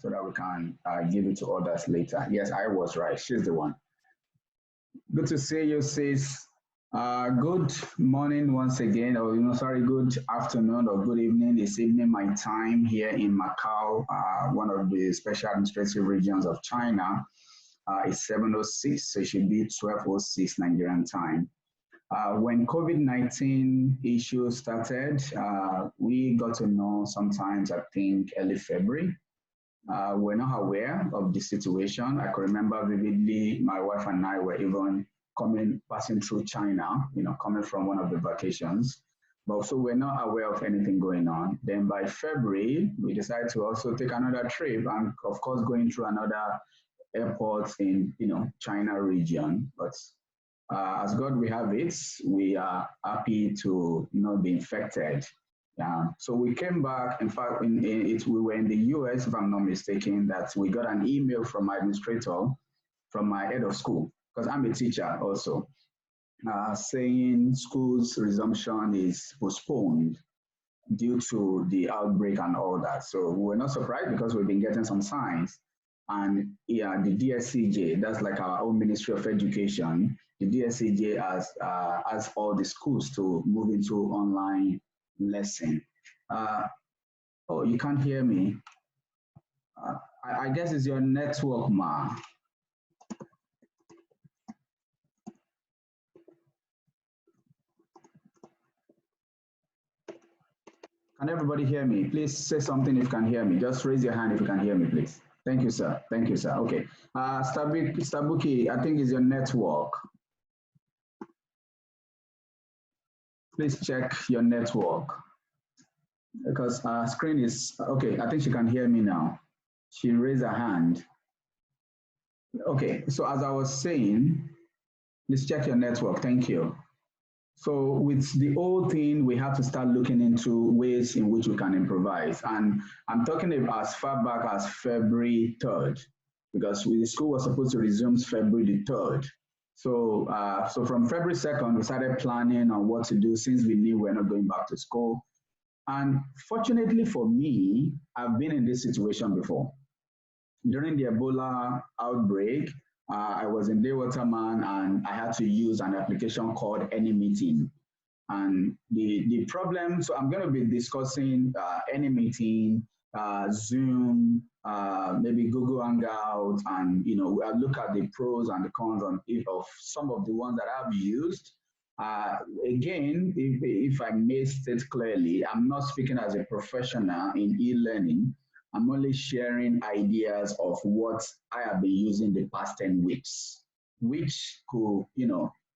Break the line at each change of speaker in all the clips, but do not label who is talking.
so that we can give it to others later. Yes, I was right. She's the one. Good to see you, sis. Good morning once again, or sorry, good afternoon or good evening. It's evening my time here in Macau, one of the special administrative regions of China. It's 7:06, so it should be 12:06 Nigerian time. When COVID-19 issues started, we got to know sometimes, I think, early February. We're not aware of the situation. I can remember vividly my wife and I were even passing through China, coming from one of the vacations. But so we're not aware of anything going on. Then by February, we decided to also take another trip and of course going through another airport in, China region. But as God we have it, we are happy to not be infected. So we came back. In fact, we were in the US, if I'm not mistaken, that we got an email from my administrator, from my head of school, because I'm a teacher also, saying school's resumption is postponed due to the outbreak and all that. So we were not surprised because we've been getting some signs. And yeah, the DSCJ, that's like our own Ministry of Education, the DSCJ has asked all the schools to move into online lesson. Oh, you can't hear me. I guess it's your network, ma. Can everybody hear me? Please say something if you can hear me. Just raise your hand if you can hear me, please. Thank you, sir. Thank you, sir. Okay. Stabuki, I think it's your network. Please check your network because our screen is, okay, I think she can hear me now. She raised her hand. Okay, so as I was saying, please check your network. Thank you. So with the whole thing, we have to start looking into ways in which we can improvise. And I'm talking about as far back as February 3rd, because the school was supposed to resume February the 3rd. So, so from February 2nd, we started planning on what to do since we knew we're not going back to school. And fortunately for me, I've been in this situation before. During the Ebola outbreak, I was in Daywaterman and I had to use an application called AnyMeeting. And the problem, so I'm going to be discussing AnyMeeting, Zoom, maybe Google Hangout, and I look at the pros and the cons of some of the ones that I've used. Again, if I may state clearly, I'm not speaking as a professional in e-learning. I'm only sharing ideas of what I have been using the past 10 weeks, which could,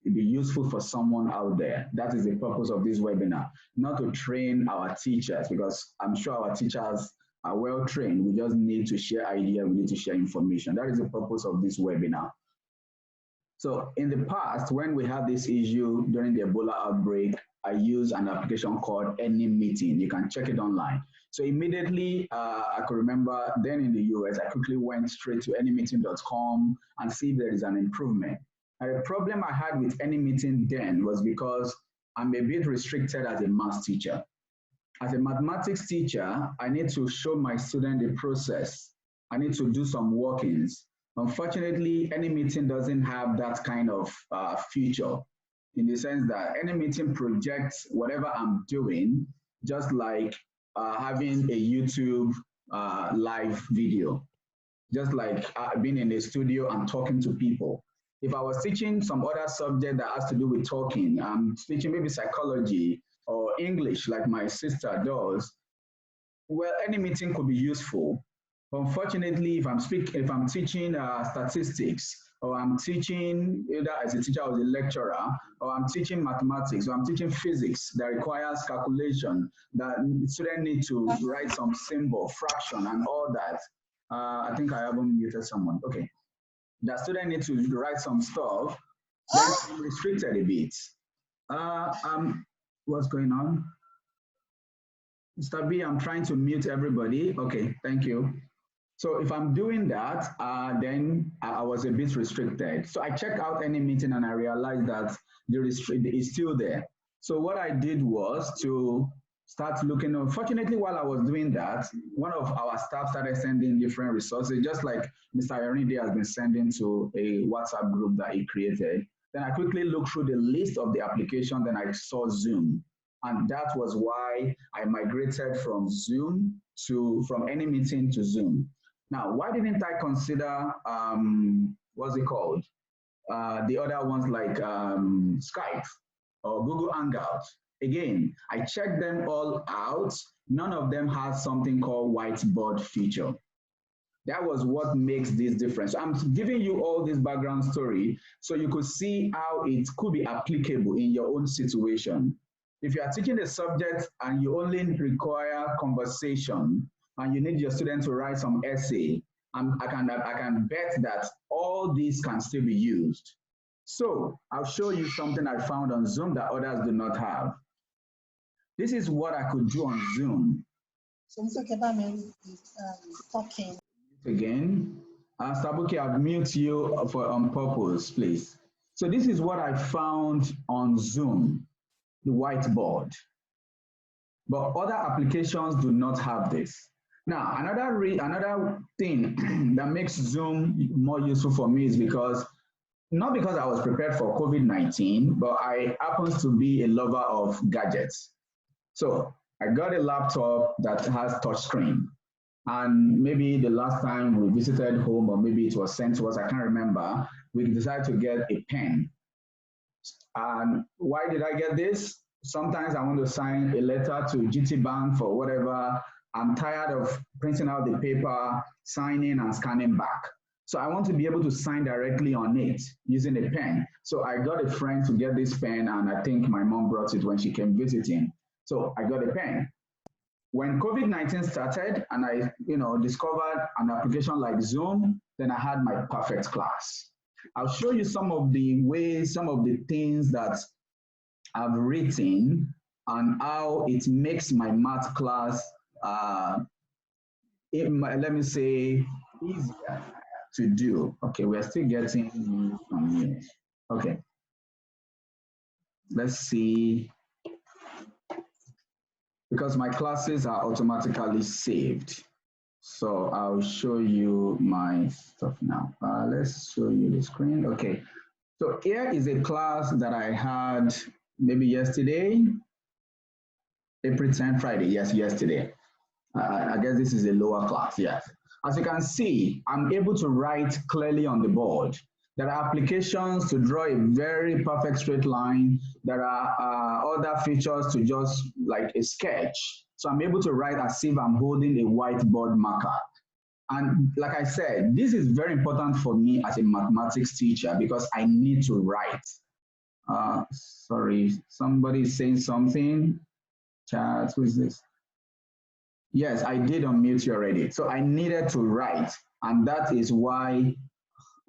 be useful for someone out there. That is the purpose of this webinar, not to train our teachers, because I'm sure our teachers are well trained. We just need to share ideas, we need to share information. That is the purpose of this webinar. So in the past, when we had this issue during the Ebola outbreak, I used an application called AnyMeeting. You can check it online. So immediately, I could remember then in the US, I quickly went straight to anymeeting.com and see if there is an improvement. Now, the problem I had with AnyMeeting then was because I'm a bit restricted as a math teacher. As a mathematics teacher, I need to show my student the process. I need to do some workings. Unfortunately, AnyMeeting doesn't have that kind of feature, in the sense that AnyMeeting projects whatever I'm doing, just like having a YouTube live video, just like being in a studio and talking to people. If I was teaching some other subject that has to do with talking, I'm teaching maybe psychology or English like my sister does, well, AnyMeeting could be useful. Unfortunately, if I'm teaching statistics, or I'm teaching either as a teacher or as a lecturer, or I'm teaching mathematics, or I'm teaching physics that requires calculation, that students need to write some symbol, fraction, and all that. I think I haven't muted someone. Okay. The student needs to write some stuff, then I'm restricted a bit. What's going on? Mr. B, I'm trying to mute everybody. Okay, thank you. So if I'm doing that, then I was a bit restricted. So I checked out AnyMeeting and I realized that the restrict is still there. So what I did was to start looking. Unfortunately, while I was doing that, one of our staff started sending different resources, just like Mr. Yorinde has been sending to a WhatsApp group that he created. Then I quickly looked through the list of the application, then I saw Zoom. And that was why I migrated from from AnyMeeting to Zoom. Now, why didn't I consider, what's it called? The other ones like Skype or Google Hangouts? Again, I checked them all out. None of them has something called whiteboard feature. That was what makes this difference. I'm giving you all this background story so you could see how it could be applicable in your own situation. If you are teaching a subject and you only require conversation and you need your student to write some essay, I can bet that all these can still be used. So I'll show you something I found on Zoom that others do not have. This is what I could do on Zoom.
So Mr. Kebamin is talking.
Again, Sabuki, I'll mute you on purpose, please. So this is what I found on Zoom, the whiteboard. But other applications do not have this. Now, another thing that makes Zoom more useful for me is not because I was prepared for COVID-19, but I happen to be a lover of gadgets. So I got a laptop that has touchscreen. And maybe the last time we visited home, or maybe it was sent to us, I can't remember, we decided to get a pen. And why did I get this? Sometimes I want to sign a letter to GT Bank for whatever. I'm tired of printing out the paper, signing and scanning back. So I want to be able to sign directly on it using a pen. So I got a friend to get this pen, and I think my mom brought it when she came visiting. So I got a pen. When COVID-19 started and I discovered an application like Zoom, then I had my perfect class. I'll show you some of the ways, some of the things that I've written and how it makes my math class, let me say, easier to do. Okay, we're still getting from here. Okay, let's see. Because my classes are automatically saved. So I'll show you my stuff now. Let's show you the screen. Okay, so here is a class that I had maybe yesterday, April 10, Friday, yes, yesterday. I guess this is a lower class, yes. As you can see, I'm able to write clearly on the board. There are applications to draw a very perfect straight line. There are other features to just like a sketch. So I'm able to write as if I'm holding a whiteboard marker. And like I said, this is very important for me as a mathematics teacher because I need to write. Sorry, somebody is saying something. Chat, who is this? Yes, I did unmute you already. So I needed to write, and that is why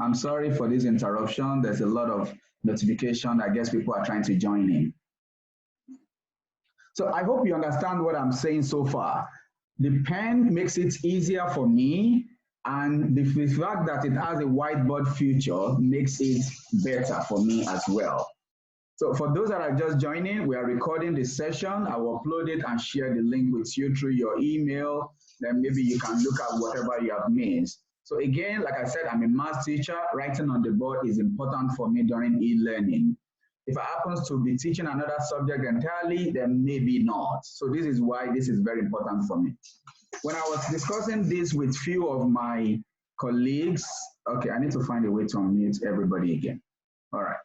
I'm sorry for this interruption. There's a lot of notification. I guess people are trying to join in. So I hope you understand what I'm saying so far. The pen makes it easier for me, and the fact that it has a whiteboard feature makes it better for me as well. So for those that are just joining, we are recording this session. I will upload it and share the link with you through your email. Then maybe you can look at whatever you have missed. So again, like I said, I'm a math teacher. Writing on the board is important for me during e-learning. If I happen to be teaching another subject entirely, then maybe not. So this is why this is very important for me. When I was discussing this with few of my colleagues, okay, I need to find a way to unmute everybody again. All right.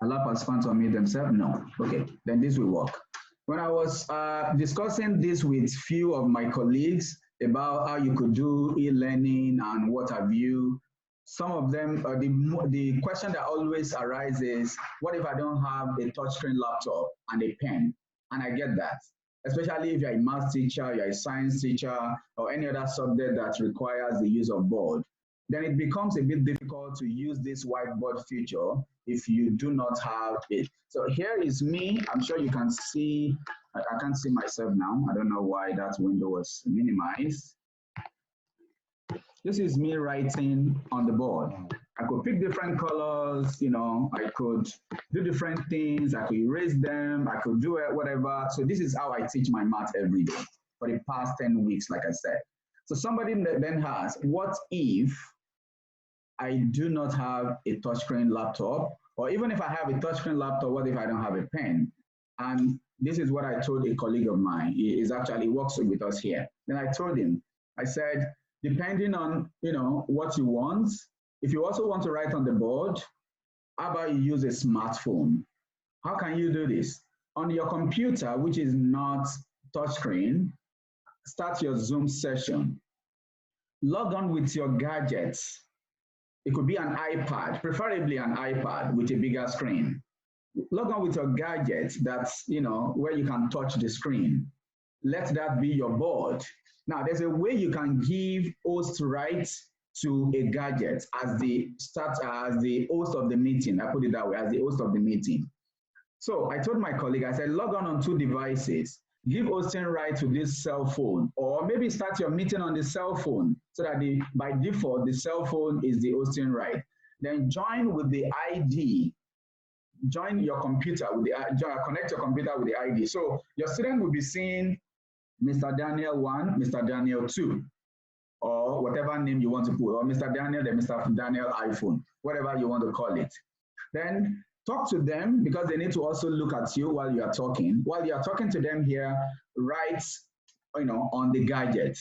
Allow participants to unmute themselves? No. Okay, then this will work. When I was discussing this with few of my colleagues about how you could do e-learning and what have you, some of them, the question that always arises, what if I don't have a touchscreen laptop and a pen? And I get that, especially if you're a math teacher, you're a science teacher, or any other subject that requires the use of board. Then it becomes a bit difficult to use this whiteboard feature if you do not have it. So here is me. I'm sure you can see, I can't see myself now. I don't know why that window was minimized. This is me writing on the board. I could pick different colors, you know, I could do different things, I could erase them, I could do it, whatever. So this is how I teach my math every day for the past 10 weeks, like I said. So somebody then has, what if I do not have a touchscreen laptop? Or even if I have a touchscreen laptop, what if I don't have a pen? And this is what I told a colleague of mine. He is actually works with us here. Then I told him, I said, depending on, you know, what you want, if you also want to write on the board, how about you use a smartphone? How can you do this? On your computer, which is not touchscreen, start your Zoom session. Log on with your gadgets. It could be an iPad, preferably an iPad with a bigger screen. Log on with your gadget that's, you know, where you can touch the screen. Let that be your board. Now, there's a way you can give host rights to a gadget as the host of the meeting. I put it that way, as the host of the meeting. So I told my colleague, I said, log on 2 devices, give hosting right to this cell phone, or maybe start your meeting on the cell phone so that by default, the cell phone is the hosting right. Then join with the ID. Join your computer with connect your computer with the ID. So your student will be seeing Mr. Daniel 1, Mr. Daniel 2, or whatever name you want to put, or Mr. Daniel, then Mr. Daniel iPhone, whatever you want to call it. Then talk to them because they need to also look at you while you are talking. While you are talking to them here, write, you know, on the gadget.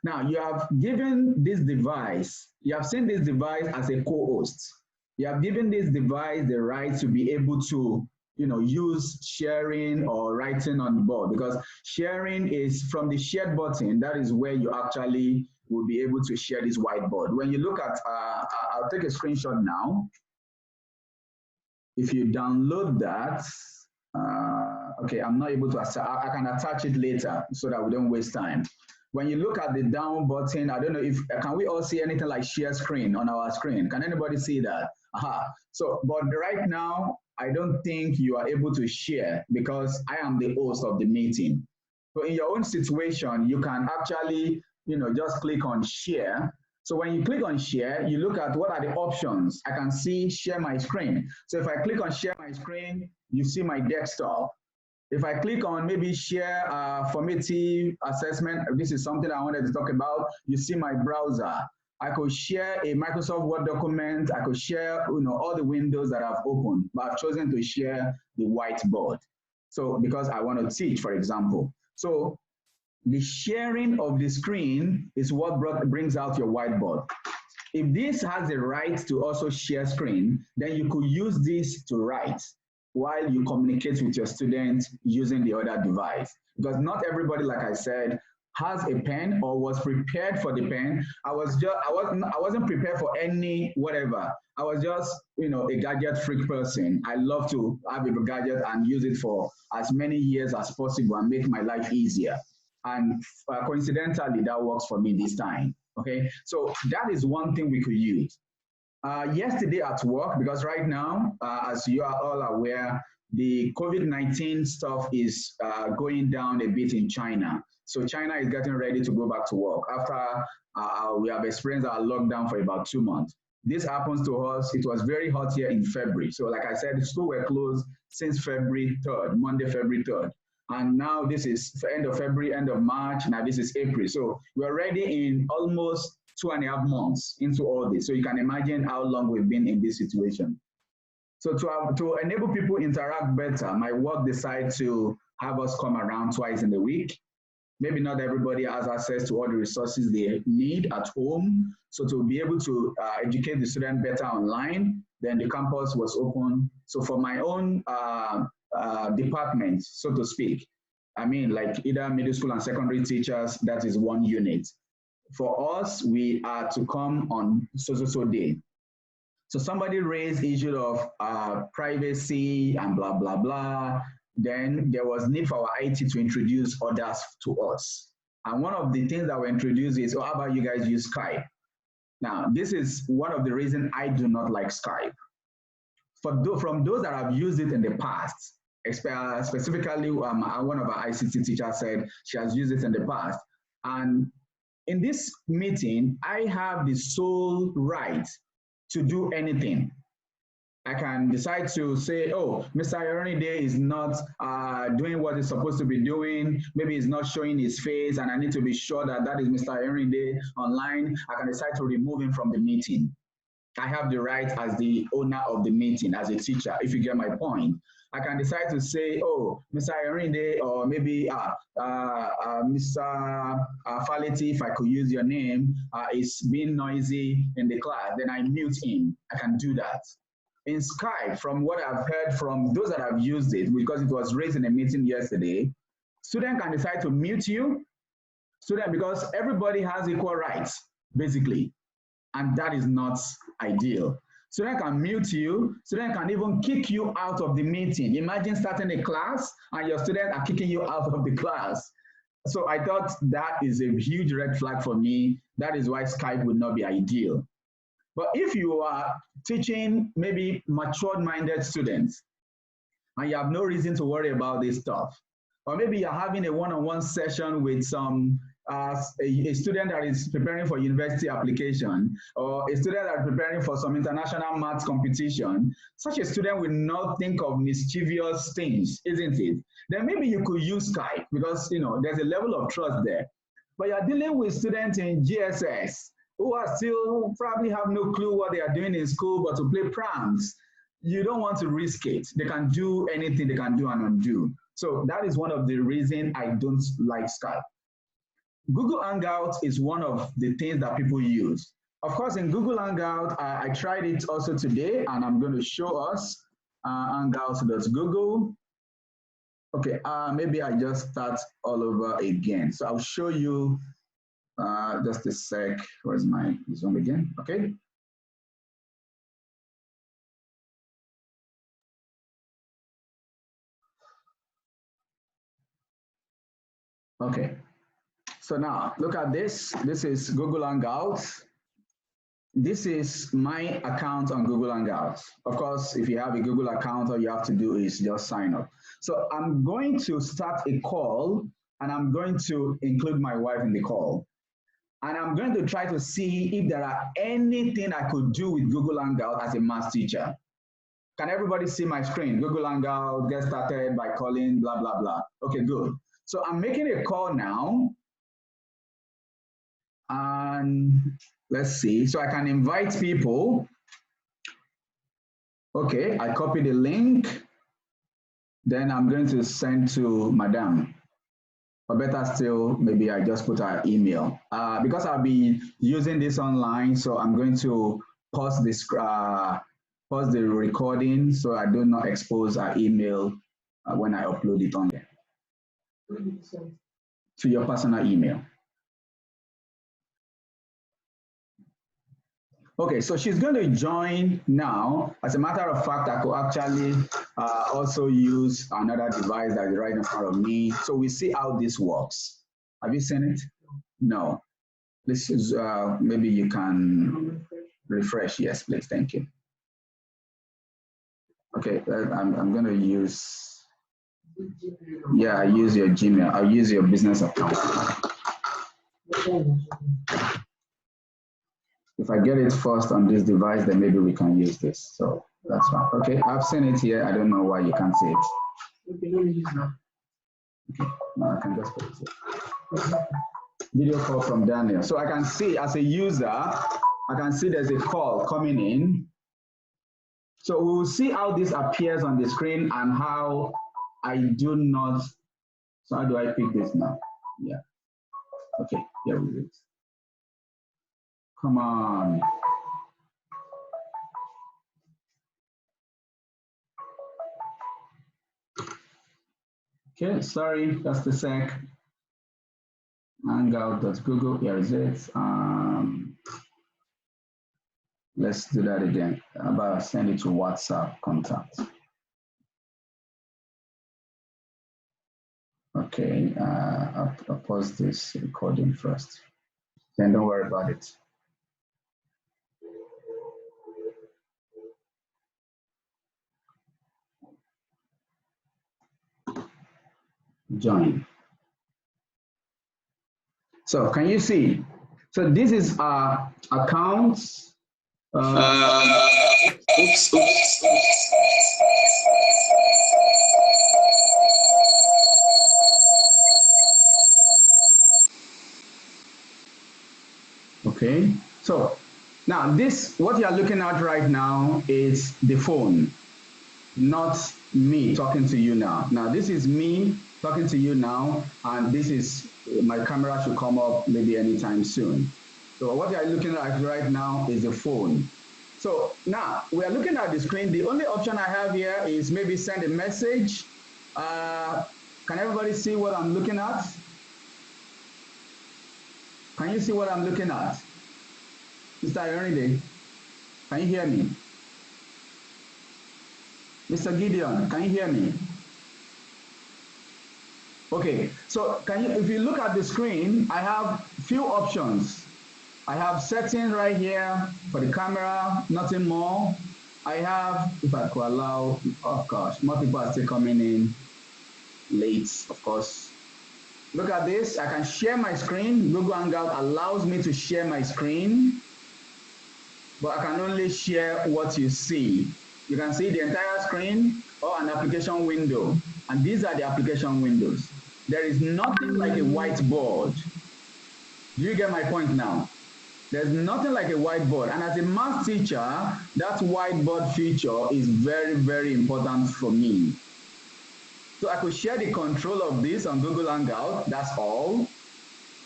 Now you have given this device, you have seen this device as a co-host. You have given this device the right to be able to, you know, use sharing or writing on the board, because sharing is from the shared button. That is where you actually will be able to share this whiteboard. When you look at, I'll take a screenshot now. If you download that, okay, I'm not able to, I can attach it later so that we don't waste time. When you look at the down button, I don't know if, can we all see anything like share screen on our screen? Can anybody see that? Aha. So, but right now, I don't think you are able to share because I am the host of the meeting. So in your own situation, you can actually, you know, just click on share. So when you click on share, you look at what are the options. I can see share my screen. So if I click on share my screen, you see my desktop. If I click on maybe share formative assessment, this is something I wanted to talk about, you see my browser. I could share a Microsoft Word document. I could share, you know, all the windows that I've opened, but I've chosen to share the whiteboard. So because I want to teach, for example. So the sharing of the screen is what brings out your whiteboard. If this has the right to also share screen, then you could use this to write while you communicate with your students using the other device. Because not everybody, like I said, has a pen or was prepared for the pen. I wasn't prepared for any whatever. I was just, you know, a gadget freak person. I love to have a gadget and use it for as many years as possible and make my life easier. And coincidentally, that works for me this time. Okay, so that is one thing we could use. Yesterday at work, because right now, as you are all aware, the COVID-19 stuff is going down a bit in China. So China is getting ready to go back to work after we have experienced our lockdown for about 2 months. This happens to us. It was very hot here in February. So like I said, schools were closed since February 3rd, Monday, February 3rd. And now this is end of February, end of March. Now this is April. So we're already in almost 2.5 months into all this. So you can imagine how long we've been in this situation. So to enable people interact better, my work decided to have us come around twice in the week. Maybe not everybody has access to all the resources they need at home. So to be able to educate the student better online, then the campus was open. So for my own department, so to speak, I mean, like either middle school and secondary teachers, that is one unit. For us, we are to come on so day. So somebody raised issue of privacy and blah, blah, blah. Then there was need for our IT to introduce others to us. And one of the things that were introduced is, oh, how about you guys use Skype? Now, this is one of the reasons I do not like Skype. From those that have used it in the past, specifically one of our ICT teachers said she has used it in the past. And in this meeting, I have the sole right to do anything. I can decide to say, oh, Mr. Ayorinde is not doing what he's supposed to be doing. Maybe he's not showing his face, and I need to be sure that that is Mr. Ayorinde online. I can decide to remove him from the meeting. I have the right as the owner of the meeting, as a teacher, if you get my point. I can decide to say, oh, Mr. Ayorinde, or maybe Mr. Faleti, if I could use your name, is being noisy in the class, then I mute him. I can do that. In Skype, from what I've heard from those that have used it, because it was raised in a meeting yesterday, student can decide to mute you, because everybody has equal rights, basically, and that is not ideal. Student can mute you, student can even kick you out of the meeting. Imagine starting a class and your students are kicking you out of the class. So I thought that is a huge red flag for me. That is why Skype would not be ideal. But if you are teaching maybe matured-minded students and you have no reason to worry about this stuff, or maybe you're having a one-on-one session with some a student that is preparing for university application, or a student that is preparing for some international maths competition, such a student will not think of mischievous things, isn't it? Then maybe you could use Skype, because there's a level of trust there. But you're dealing with students in GSS who are still probably have no clue what they are doing in school but to play pranks. You don't want to risk it. They can do anything they can do and undo. So that is one of the reasons I don't like Skype. Google Hangout is one of the things that people use. Of course, in Google Hangout, I tried it also today, and I'm going to show us hangouts.google. Okay, maybe I just start all over again. So I'll show you just a sec. Where's my Zoom again? Okay. Okay. So now look at this. This is Google Hangouts. This is my account on Google Hangouts. Of course, if you have a Google account, all you have to do is just sign up. So I'm going to start a call, and I'm going to include my wife in the call. And I'm going to try to see if there are anything I could do with Google Hangout as a math teacher. Can everybody see my screen? Google Hangout, get started by calling, blah, blah, blah. Okay, good. So I'm making a call now. And let's see. So I can invite people. Okay, I copy the link. Then I'm going to send to Madame. Or better still, maybe I just put her email. Because I'll be using this online, so I'm going to pause this, pause the recording so I do not expose our email when I upload it on there. To your personal email. Okay, so she's going to join now. As a matter of fact, I could actually also use another device that is right in front of me. So we see how this works. Have you seen it? No. This is, maybe you can refresh. Yes, please, thank you. Okay, I'm going to use, yeah, I use your Gmail. I'll use your business account. If I get it first on this device, then maybe we can use this. So that's fine. Okay, I've seen it here. I don't know why you can't see it. Okay, now I can just put it here. Video call from Daniel. So I can see as a user, I can see there's a call coming in. So we'll see how this appears on the screen and how I do not. So how do I pick this now? Yeah. Okay, here we go. Come on. Okay, sorry, just a sec. Hangout.google, here is it. Let's do that again. How about send it to WhatsApp contact? Okay, I'll pause this recording first. Then don't worry about it. Join. So can you see? So this is our accounts. Oops. Okay, so now this, what you are looking at right now is the phone, not me talking to you now. Now this is me talking to you now, and this is my camera should come up maybe anytime soon. So what you are looking at right now is the phone. So now we are looking at the screen. The only option I have here is maybe send a message. Can everybody see what I'm looking at? Can you see what I'm looking at? Mr. Yorinde, can you hear me? Mr. Gideon, can you hear me? Okay, so can you, if you look at the screen, I have few options. I have setting right here for the camera, nothing more. I have, if I could allow, of course, more people are still coming in late, of course. Look at this, I can share my screen. Google Hangout allows me to share my screen, but I can only share what you see. You can see the entire screen or an application window, and these are the application windows. There is nothing like a whiteboard. Do you get my point now? There's nothing like a whiteboard, and as a math teacher, that whiteboard feature is very, very important for me. So I could share the control of this on Google Hangout, that's all.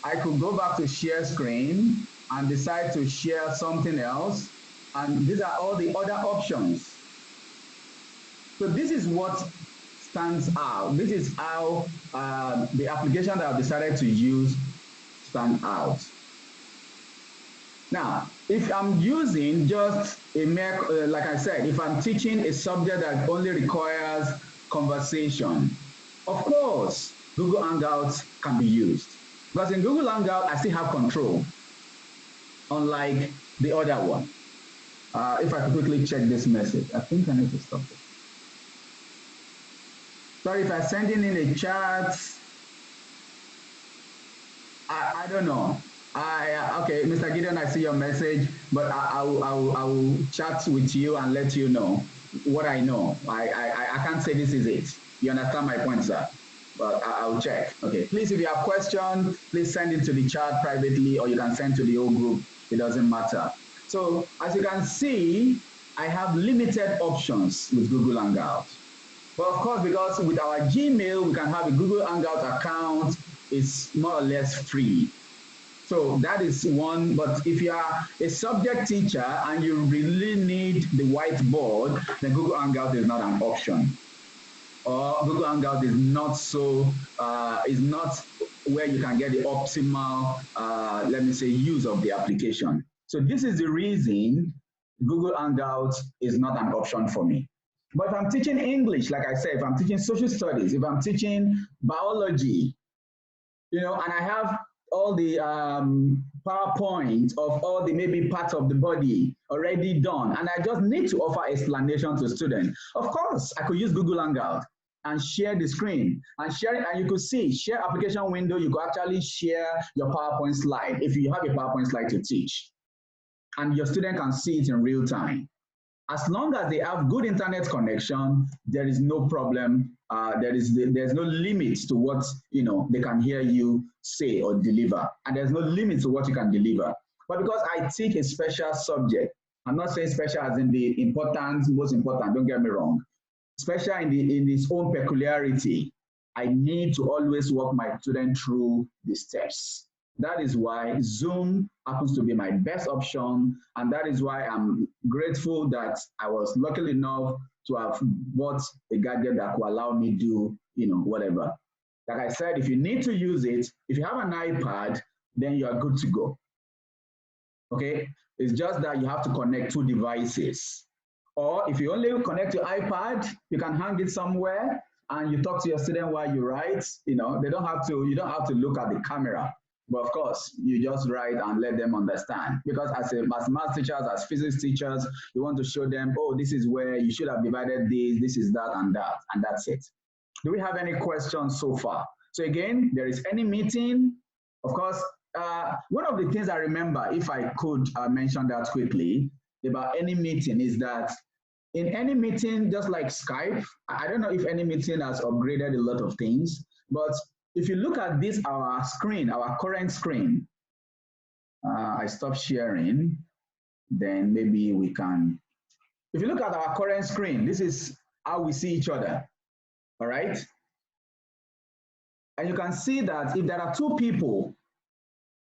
I could go back to share screen and decide to share something else, and these are all the other options. So this is what stands out. This is how the application that I've decided to use stand out. Now, if I'm using just a mere, like I said, if I'm teaching a subject that only requires conversation, of course, Google Hangouts can be used. Because in Google Hangout, I still have control, unlike the other one. If I could quickly check this message, I think I need to stop it. Sorry if I'm sending in a chat. I don't know. Okay, Mr. Gideon, I see your message, but I will chat with you and let you know what I know. I can't say this is it. You understand my point, sir? But I'll check. Okay, please, if you have questions, please send it to the chat privately, or you can send to the whole group. It doesn't matter. So as you can see, I have limited options with Google Hangout. But of course, because with our Gmail, we can have a Google Hangout account. It's more or less free. So that is one, but if you are a subject teacher and you really need the whiteboard, then Google Hangout is not an option. Or Google Hangout is not is not where you can get the optimal, let me say, use of the application. So this is the reason Google Hangout is not an option for me. But if I'm teaching English, like I said, if I'm teaching social studies, if I'm teaching biology, and I have all the PowerPoint of all the maybe parts of the body already done, and I just need to offer explanation to students. Of course, I could use Google Hangout and share the screen and share it, and you could see, share application window, you could actually share your PowerPoint slide if you have a PowerPoint slide to teach, and your student can see it in real time. As long as they have good internet connection, there is no problem. There's no limit to what they can hear you say or deliver, and there's no limit to what you can deliver. But because I teach a special subject, I'm not saying special as in the important, most important. Don't get me wrong. Special in its own peculiarity. I need to always walk my student through the steps. That is why Zoom happens to be my best option, and that is why I'm grateful that I was lucky enough to have bought a gadget that will allow me to do, whatever. Like I said, if you need to use it, if you have an iPad, then you are good to go. Okay? It's just that you have to connect two devices. Or if you only connect your iPad, you can hang it somewhere and you talk to your student while you write. You don't have to look at the camera. But of course, you just write and let them understand. Because as math teachers, as physics teachers, you want to show them, oh, this is where you should have divided this is that, and that's it. Do we have any questions so far? So again, there is any meeting, of course, one of the things I remember, if I could mention that quickly, about any meeting is that in any meeting, just like Skype, I don't know if any meeting has upgraded a lot of things, but if you look at this, our screen, our current screen, I stop sharing, then maybe we can, if you look at our current screen, this is how we see each other, all right? And you can see that if there are two people,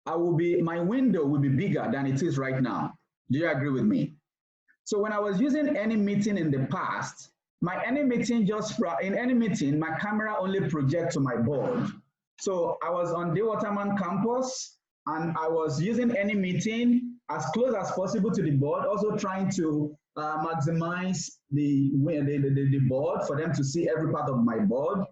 my window will be bigger than it is right now. Do you agree with me? So when I was using any meeting in the past, in any meeting, my camera only projects to my board. So I was on the Waterman campus and I was using any meeting as close as possible to the board, also trying to maximize the board for them to see every part of my board.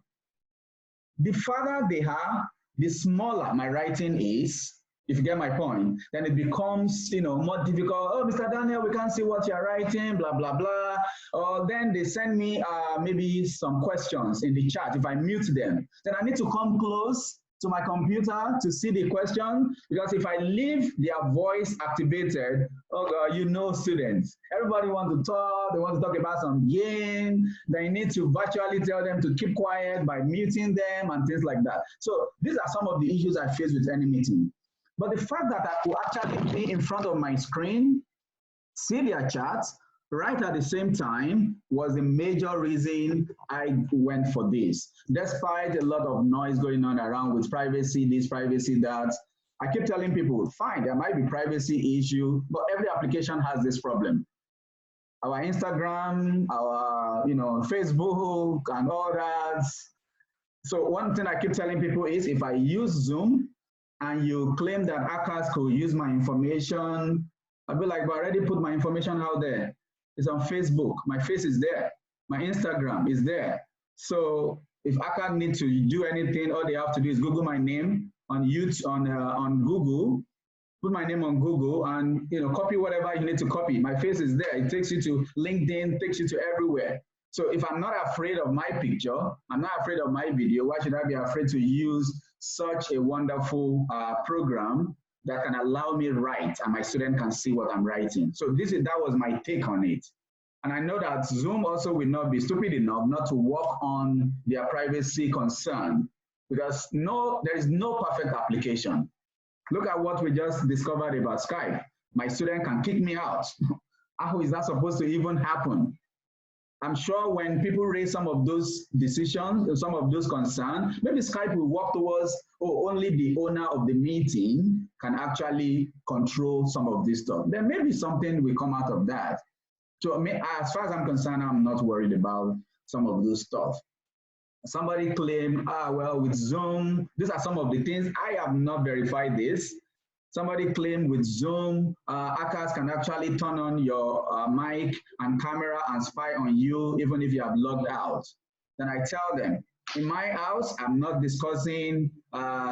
The farther they are, the smaller my writing is. If you get my point, then it becomes, more difficult. Oh, Mr. Daniel, we can't see what you're writing, blah, blah, blah. Or then they send me maybe some questions in the chat. If I mute them, then I need to come close to my computer to see the question, because if I leave their voice activated, oh God, students, everybody wants to talk, they want to talk about some game, they need to virtually tell them to keep quiet by muting them and things like that. So these are some of the issues I face with any meeting. But the fact that I could actually be in front of my screen, see their chats, right at the same time was the major reason I went for this. Despite a lot of noise going on around with privacy, this, privacy, that, I keep telling people, fine, there might be privacy issue, but every application has this problem. Our Instagram, our Facebook and all that. So one thing I keep telling people is if I use Zoom and you claim that hackers could use my information, I'll be like, but I already put my information out there. It's on Facebook. My face is there. My Instagram is there. So if hackers need to do anything, all they have to do is Google my name on YouTube, on Google, put my name on Google, and copy whatever you need to copy. My face is there. It takes you to LinkedIn, takes you to everywhere. So if I'm not afraid of my picture, I'm not afraid of my video, why should I be afraid to use such a wonderful program that can allow me write and my student can see what I'm writing? So that was my take on it. And I know that Zoom also will not be stupid enough not to work on their privacy concern, because there is no perfect application. Look at what we just discovered about Skype. My student can kick me out. How is that supposed to even happen? I'm sure when people raise some of those decisions, some of those concerns, maybe Skype will work towards, only the owner of the meeting can actually control some of this stuff. Then maybe something will come out of that. So as far as I'm concerned, I'm not worried about some of those stuff. Somebody claimed, well, with Zoom, these are some of the things. I have not verified this. Somebody claimed with Zoom, hackers can actually turn on your mic and camera and spy on you, even if you have logged out. Then I tell them, in my house, I'm not discussing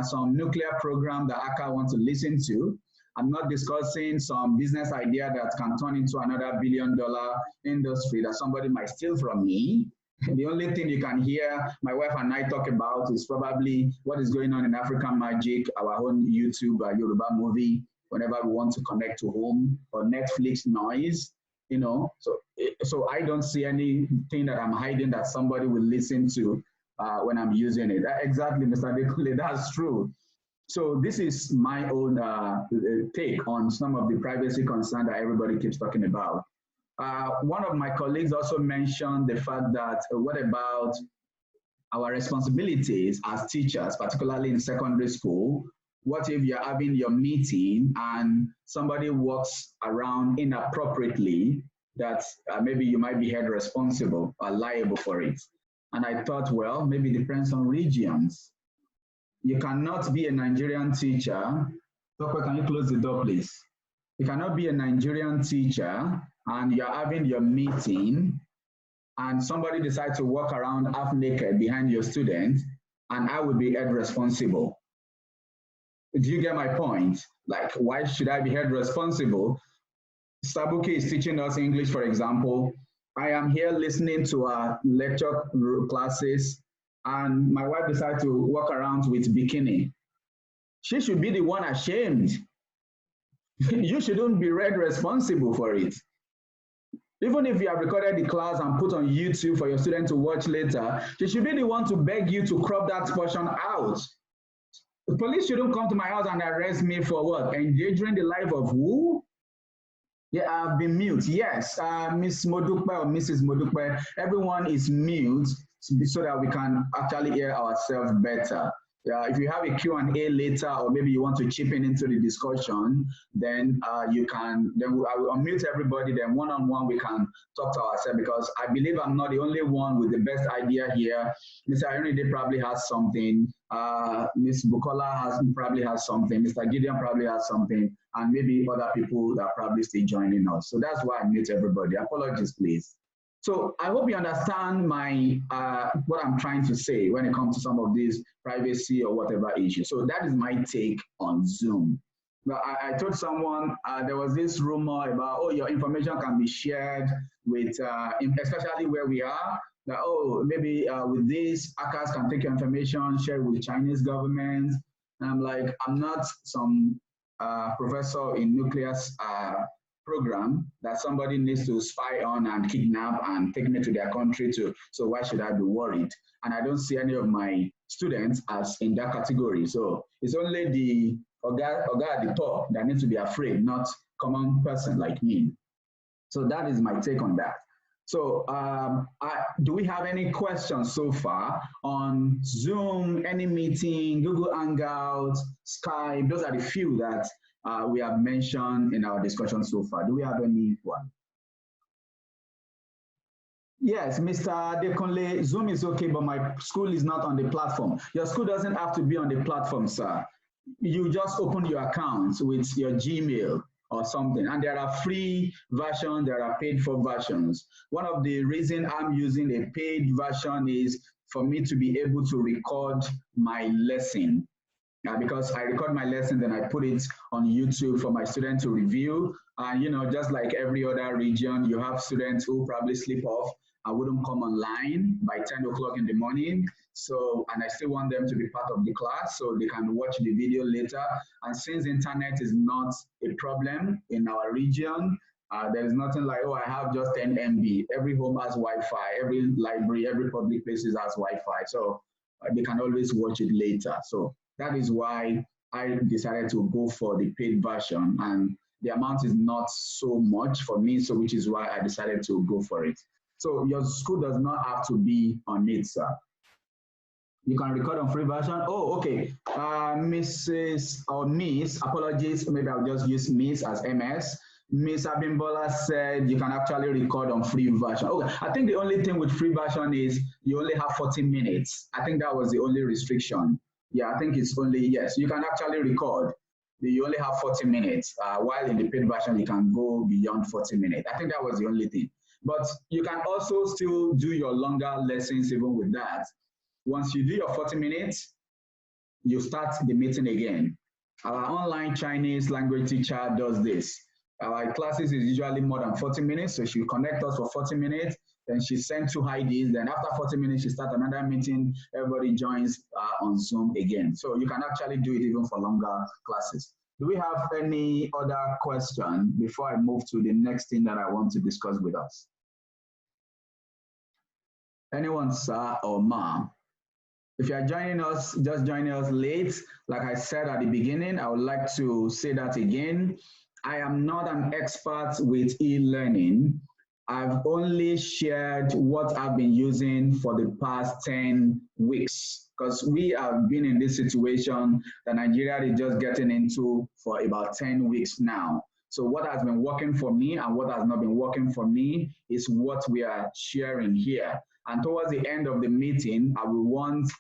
some nuclear program that hacker wants to listen to. I'm not discussing some business idea that can turn into another billion-dollar industry that somebody might steal from me. The only thing you can hear my wife and I talk about is probably what is going on in African Magic, our own YouTube Yoruba movie, whenever we want to connect to home, or Netflix noise, So I don't see anything that I'm hiding that somebody will listen to when I'm using it. Exactly, Mr. Dekule, that's true. So this is my own take on some of the privacy concerns that everybody keeps talking about. One of my colleagues also mentioned the fact that what about our responsibilities as teachers, particularly in secondary school? What if you're having your meeting and somebody walks around inappropriately that maybe you might be held responsible or liable for it? And I thought, well, maybe it depends on regions. You cannot be a Nigerian teacher. Doctor, can you close the door, please? You cannot be a Nigerian teacher and you're having your meeting and somebody decides to walk around half naked behind your student, and I will be held responsible. Do you get my point? Like, why should I be held responsible? Sabuki is teaching us English, for example. I am here listening to our lecture classes, and my wife decides to walk around with bikini. She should be the one ashamed. You shouldn't be held responsible for it. Even if you have recorded the class and put on YouTube for your student to watch later, she should be the one to beg you to crop that portion out. The police shouldn't come to my house and arrest me for what? Endangering the life of who? Yeah, I've been mute. Yes, Miss Modukpe or Mrs. Modukpe, everyone is mute so that we can actually hear ourselves better. If you have a Q&A later, or maybe you want to chip in into the discussion, then you can, then I will unmute everybody, then one-on-one we can talk to ourselves, because I believe I'm not the only one with the best idea here. Mr. Arinide probably has something, Ms. Bukola probably has something, Mr. Gideon probably has something, and maybe other people that are probably still joining us. So that's why I mute everybody. Apologies, please. So I hope you understand my what I'm trying to say when it comes to some of these privacy or whatever issues. So that is my take on Zoom. But I told someone there was this rumor about, oh, your information can be shared with, especially where we are, that, oh, maybe with this, hackers can take your information, share with Chinese government. And I'm like, I'm not some professor in nuclear program that somebody needs to spy on and kidnap and take me to their country too. So why should I be worried? And I don't see any of my students as in that category. So it's only the Oga at the top that needs to be afraid, not common person like me. So that is my take on that. So do we have any questions so far on Zoom, any meeting, Google Hangouts, Skype? Those are the few that we have mentioned in our discussion so far. Do we have anyone? Yes, Mr. Dekonle, Zoom is okay, but my school is not on the platform. Your school doesn't have to be on the platform, sir. You just open your account with your Gmail or something, and there are free versions, there are paid for versions. One of the reasons I'm using a paid version is for me to be able to record my lesson. Because I record my lesson, then I put it on YouTube for my students to review. And just like every other region, you have students who probably sleep off and wouldn't come online by 10 o'clock in the morning. So, and I still want them to be part of the class so they can watch the video later. And since internet is not a problem in our region, there is nothing like, oh, I have just 10 MB. Every home has Wi-Fi, every library, every public places has Wi-Fi. So they can always watch it later. So that is why I decided to go for the paid version, and the amount is not so much for me, so which is why I decided to go for it. So your school does not have to be on it, sir. You can record on free version. Oh, okay. Mrs. or Miss, apologies, maybe I'll just use Miss as MS. Miss Abimbola said you can actually record on free version. Okay, I think the only thing with free version is you only have 40 minutes. I think that was the only restriction. Yeah, I think it's only, yes, you can actually record. You only have 40 minutes, while in the paid version, you can go beyond 40 minutes. I think that was the only thing. But you can also still do your longer lessons even with that. Once you do your 40 minutes, you start the meeting again. Our online Chinese language teacher does this. Our classes is usually more than 40 minutes, so she'll connect us for 40 minutes, then she sends 2 IDs, then after 40 minutes, she starts another meeting, everybody joins on Zoom again. So you can actually do it even for longer classes. Do we have any other question before I move to the next thing that I want to discuss with us? Anyone, sir or ma'am? If you are joining us, just joining us late, like I said at the beginning, I would like to say that again. I am not an expert with e-learning. I've only shared what I've been using for the past 10 weeks, because we have been in this situation that Nigeria is just getting into for about 10 weeks now. So what has been working for me and what has not been working for me is what we are sharing here. And towards the end of the meeting, I will want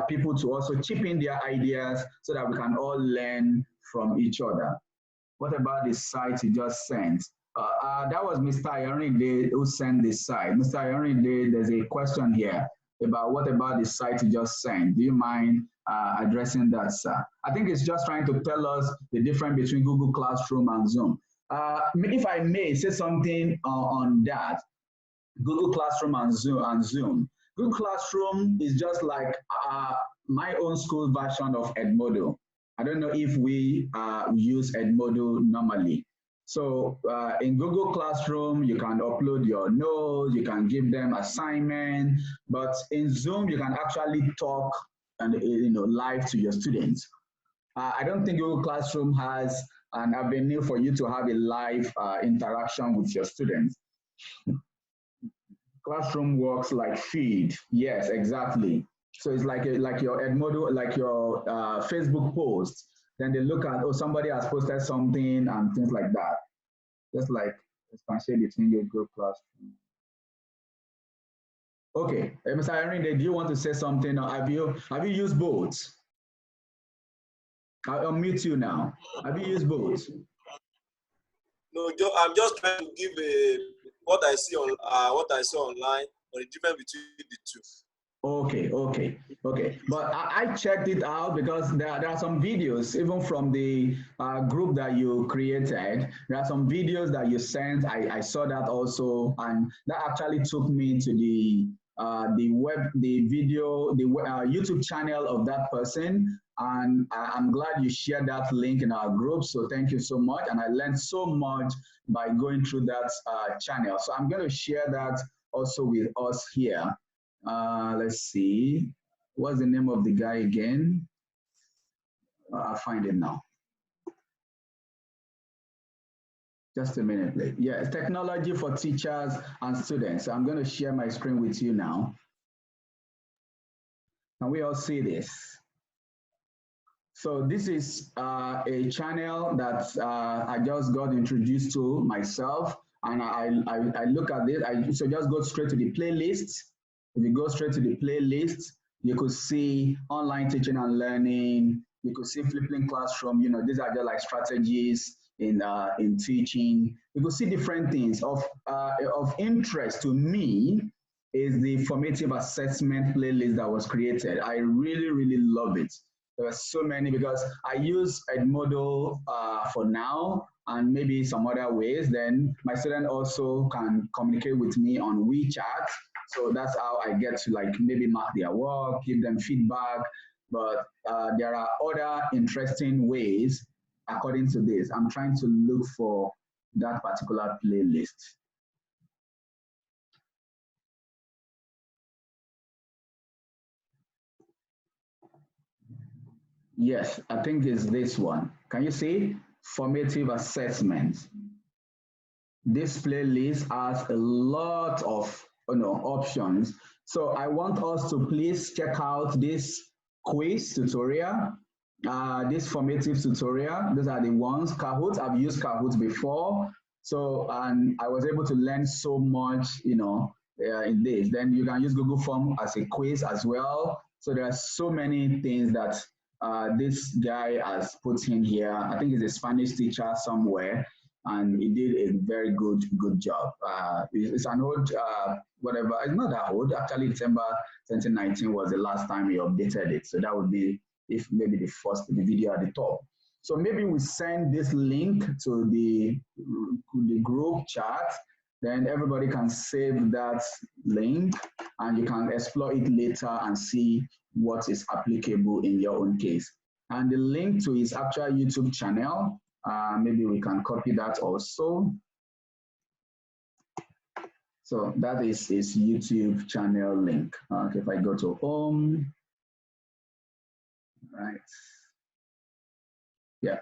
people to also chip in their ideas so that we can all learn from each other. What about the site you just sent? That was Mr. Ayorinde who sent this site. Mr. Ayorinde, there's a question here about what about the site you just sent. Do you mind addressing that, sir? I think it's just trying to tell us the difference between Google Classroom and Zoom. If I may say something on that, Google Classroom and Zoom. Google Classroom is just like my own school version of Edmodo. I don't know if we use Edmodo normally. So in Google Classroom, you can upload your notes, you can give them assignment, but in Zoom, you can actually talk and live to your students. I don't think Google Classroom has an avenue for you to have a live interaction with your students. Classroom works like feed. Yes, exactly. So it's like like your Edmodo, like your Facebook post. Then they look at, oh, somebody has posted something and things like that. Just like expansion between your Google Classroom. Okay, Mr. Irene, do you want to say something? Or have you used both? I'll unmute you now. Have you used both?
No, I'm just trying to give what I see online, or the difference between the two.
Okay. But I checked it out because there are some videos, even from the group that you created. There are some videos that you sent. I saw that also, and that actually took me to the YouTube channel of that person. And I'm glad you shared that link in our group. So thank you so much. And I learned so much by going through that channel. So I'm going to share that also with us here. Let's see. What's the name of the guy again? I'll find it now. Just a minute, please. Yes, technology for teachers and students. I'm going to share my screen with you now. Can we all see this? So this is a channel that I just got introduced to myself, and I look at this. So just go straight to the playlist. If you go straight to the playlist, you could see online teaching and learning. You could see flipping classroom. These are just like strategies in teaching. You could see different things of interest to me. Is the formative assessment playlist that was created. I really love it. There are so many because I use Edmodo for now, and maybe some other ways. Then my student also can communicate with me on WeChat. So that's how I get to like maybe mark their work, give them feedback. But there are other interesting ways according to this. I'm trying to look for that particular playlist. Yes, I think it's this one. Can you see? Formative assessment. This playlist has a lot of options. So I want us to please check out this quiz tutorial, this formative tutorial. Those are the ones. Kahoot, I've used Kahoot before. So, and I was able to learn so much, in this. Then you can use Google Form as a quiz as well. So there are so many things that this guy has put in here. I think he's a Spanish teacher somewhere, and he did a very good job. It's an old, whatever, it's not that old. Actually, December 2019 was the last time he updated it. So that would be if maybe the video at the top. So maybe we send this link to the group chat, then everybody can save that link and you can explore it later and see what is applicable in your own case. And the link to his actual YouTube channel, maybe we can copy that also. So that is his YouTube channel link. Okay, if I go to home, right. Yeah.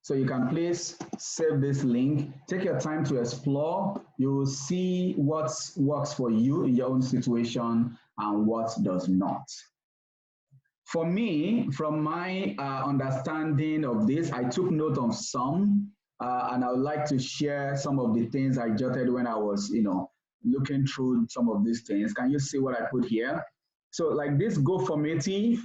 So you can please save this link. Take your time to explore. You will see what works for you in your own situation and what does not. For me, from my understanding of this, I took note of some, and I would like to share some of the things I jotted when I was, looking through some of these things. Can you see what I put here? So like this Go Formative,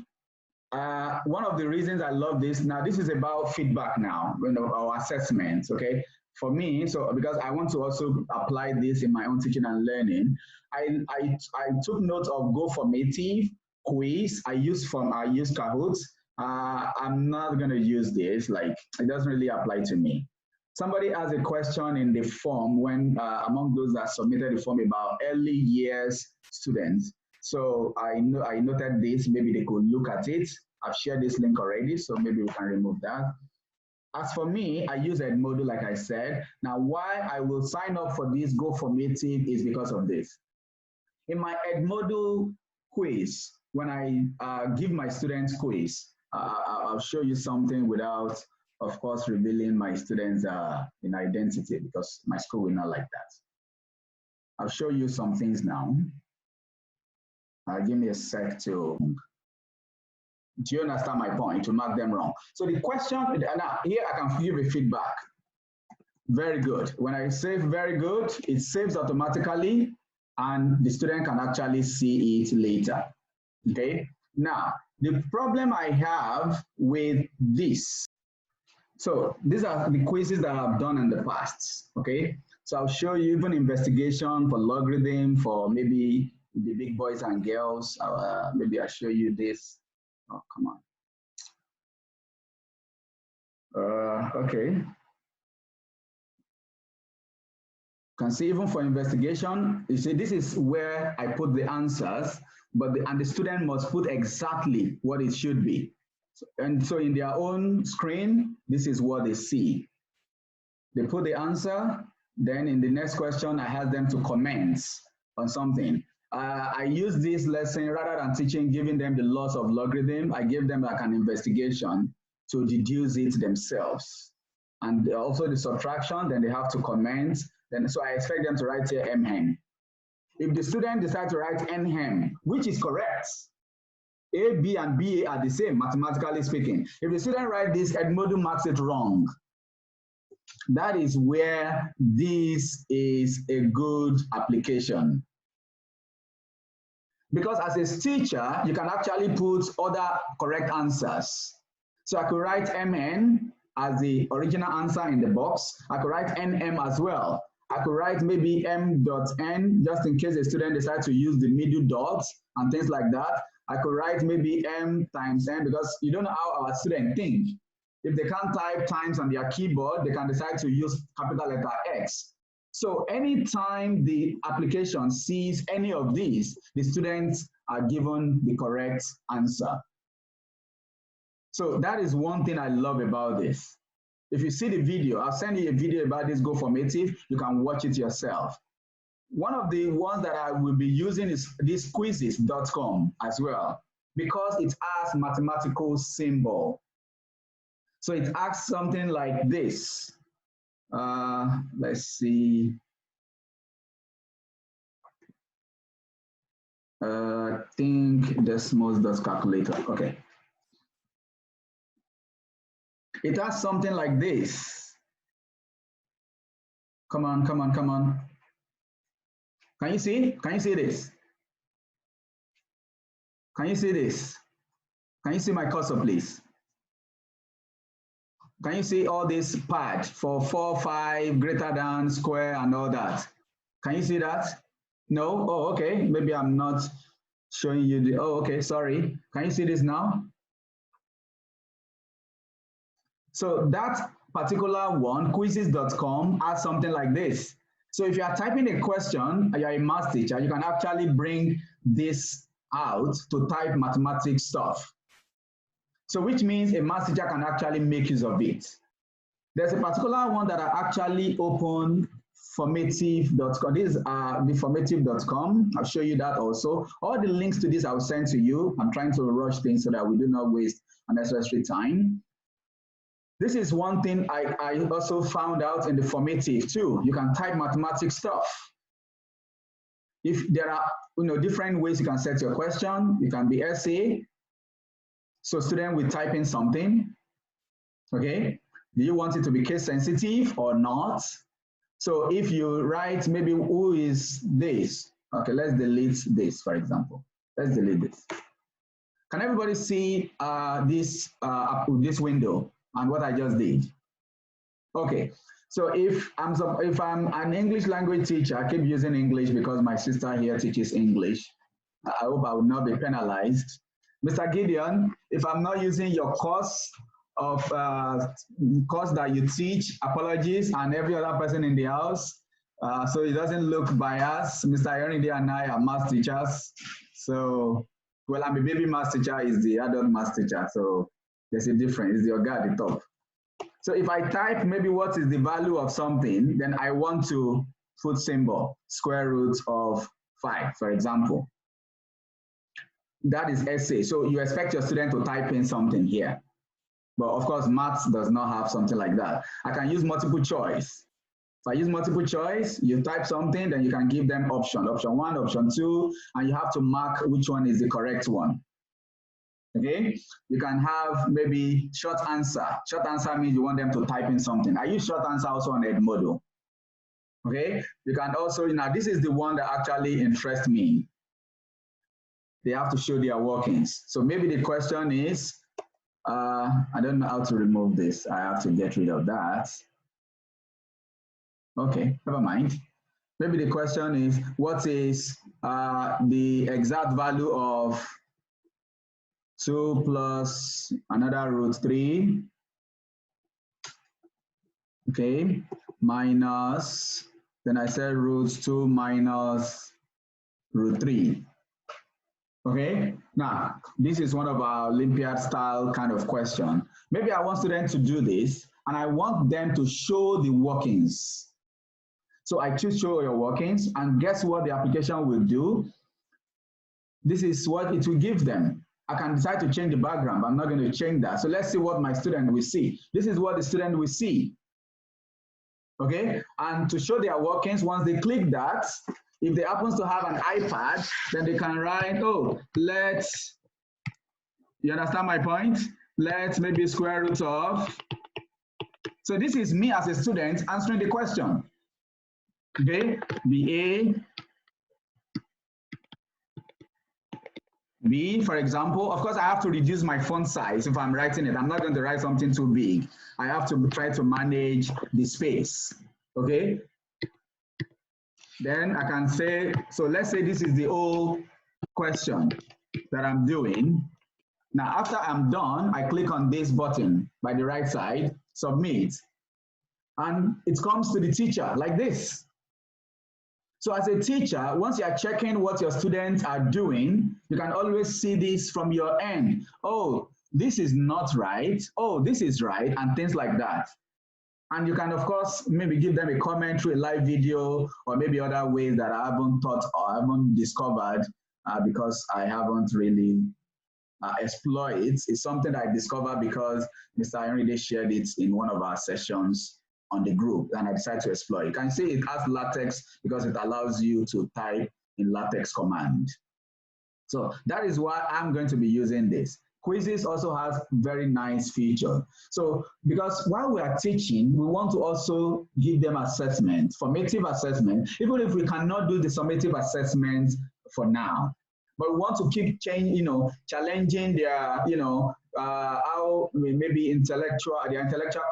one of the reasons I love this, now this is about feedback now, our assessments, okay? For me, so because I want to also apply this in my own teaching and learning, I took note of Go Formative, quiz. I use Kahoot. I'm not gonna use this, like it doesn't really apply to me. Somebody has a question in the form when among those that submitted the form about early years students. So I noted this, maybe they could look at it. I've shared this link already, so maybe we can remove that. as for me, I use Edmodo, like I said. Now, why I will sign up for this Go Formative is because of this. In my Edmodo quiz, when I give my students quiz, I'll show you something without, of course, revealing my students' identity, because my school will not like that. I'll show you some things now. Give me a sec to, do you understand my point? To mark them wrong. So the question, now here I can give a feedback. Very good. When I say very good, it saves automatically and the student can actually see it later. Okay. Now, the problem I have with this, so these are the quizzes that I've done in the past. Okay. So I'll show you even investigation for logarithm for maybe the big boys and girls. Maybe I'll show you this. Oh, come on. Okay. You can see even for investigation, you see this is where I put the answers, but the student must put exactly what it should be. And so in their own screen, this is what they see. They put the answer, then in the next question, I ask them to comment on something. I use this lesson rather than teaching, giving them the laws of logarithm. I gave them like an investigation to deduce it themselves. And also the subtraction, then they have to comment. Then, so I expect them to write here M-hem. If the student decides to write N-hem, which is correct, A, B, and B are the same, mathematically speaking. If the student writes this, Edmodo marks it wrong. That is where this is a good application. Because as a teacher, you can actually put other correct answers. So I could write MN as the original answer in the box. I could write NM as well. I could write maybe M.N just in case the student decides to use the middle dots and things like that. I could write maybe M times N because you don't know how our students think. If they can't type times on their keyboard, they can decide to use capital letter X. So anytime the application sees any of these, the students are given the correct answer. So that is one thing I love about this. If you see the video, I'll send you a video about this Go Formative. You can watch it yourself. One of the ones that I will be using is this quizzes.com as well, because it has mathematical symbol. So it asks something like this. Let's see. Think decimals does calculator. Okay. It has something like this. Come on, come on, come on. Can you see? Can you see this? Can you see this? Can you see my cursor, please? Can you see all this part for 4, 5, greater than, square, and all that? Can you see that? No? Oh, okay. Maybe I'm not showing you the, oh, okay, sorry. Can you see this now? So that particular one, quizzes.com, has something like this. So if you are typing a question, you're a math teacher, you can actually bring this out to type mathematics stuff. So which means a math teacher can actually make use of it. There's a particular one that I actually opened, formative.com. This is the formative.com. I'll show you that also. All the links to this I'll send to you. I'm trying to rush things so that we do not waste unnecessary time. This is one thing I also found out in the formative too. You can type mathematics stuff. If there are different ways you can set your question, it can be essay. So student will type in something. Okay. Do you want it to be case sensitive or not? So if you write maybe who is this? Okay, let's delete this, for example. Let's delete this. Can everybody see this window and what I just did? Okay, so if I'm an English language teacher, I keep using English because my sister here teaches English. I hope I will not be penalized. Mr. Gideon, if I'm not using your course that you teach, apologies, and every other person in the house, so it doesn't look biased. Mr. Ayorinde and I are math teachers. So, well, I'm a baby math teacher, is the adult math teacher. So there's a difference. It's your guy at the top. So if I type maybe what is the value of something, then I want to put symbol, square root of 5, for example. That is essay. So you expect your student to type in something here. But of course, maths does not have something like that. I can use multiple choice. If I use multiple choice, you type something, then you can give them option 1, option 2, and you have to mark which one is the correct one. Okay, you can have maybe short answer. Short answer means you want them to type in something. I use short answer also on Edmodo. Okay, you can also, now this is the one that actually interests me. They have to show their workings. So maybe the question is, I don't know how to remove this. I have to get rid of that. Okay, never mind. Maybe the question is, what is the exact value of 2 plus another root 3, okay, minus, then I said root 2 minus root 3. Okay, now this is one of our Olympiad style kind of question. Maybe I want students to do this and I want them to show the workings. So I choose show your workings, and guess what the application will do? This is what it will give them. I can decide to change the background, but I'm not going to change that. So let's see what my student will see. This is what the student will see. Okay, and to show their workings, once they click that, if they happen to have an iPad, then they can write, oh, let's, you understand my point? Let's maybe square root of. So this is me as a student answering the question. Okay, B, for example, of course, I have to reduce my font size if I'm writing it. I'm not going to write something too big. I have to try to manage the space, okay? Then I can say, so let's say this is the whole question that I'm doing. Now, after I'm done, I click on this button by the right side, submit, and it comes to the teacher like this. So as a teacher, once you are checking what your students are doing, you can always see this from your end. Oh, this is not right. Oh, this is right, and things like that. And you can, of course, maybe give them a comment through a live video, or maybe other ways that I haven't thought or haven't discovered because I haven't really explored it. It's something that I discovered because Mr. Henry shared it in one of our sessions on the group, and I decided to explore. You can see it has LaTeX because it allows you to type in LaTeX command. So that is why I'm going to be using this. Quizzes also has very nice feature. So because while we are teaching, we want to also give them assessment, formative assessment, even if we cannot do the summative assessment for now. But we want to keep challenging their, how maybe intellectual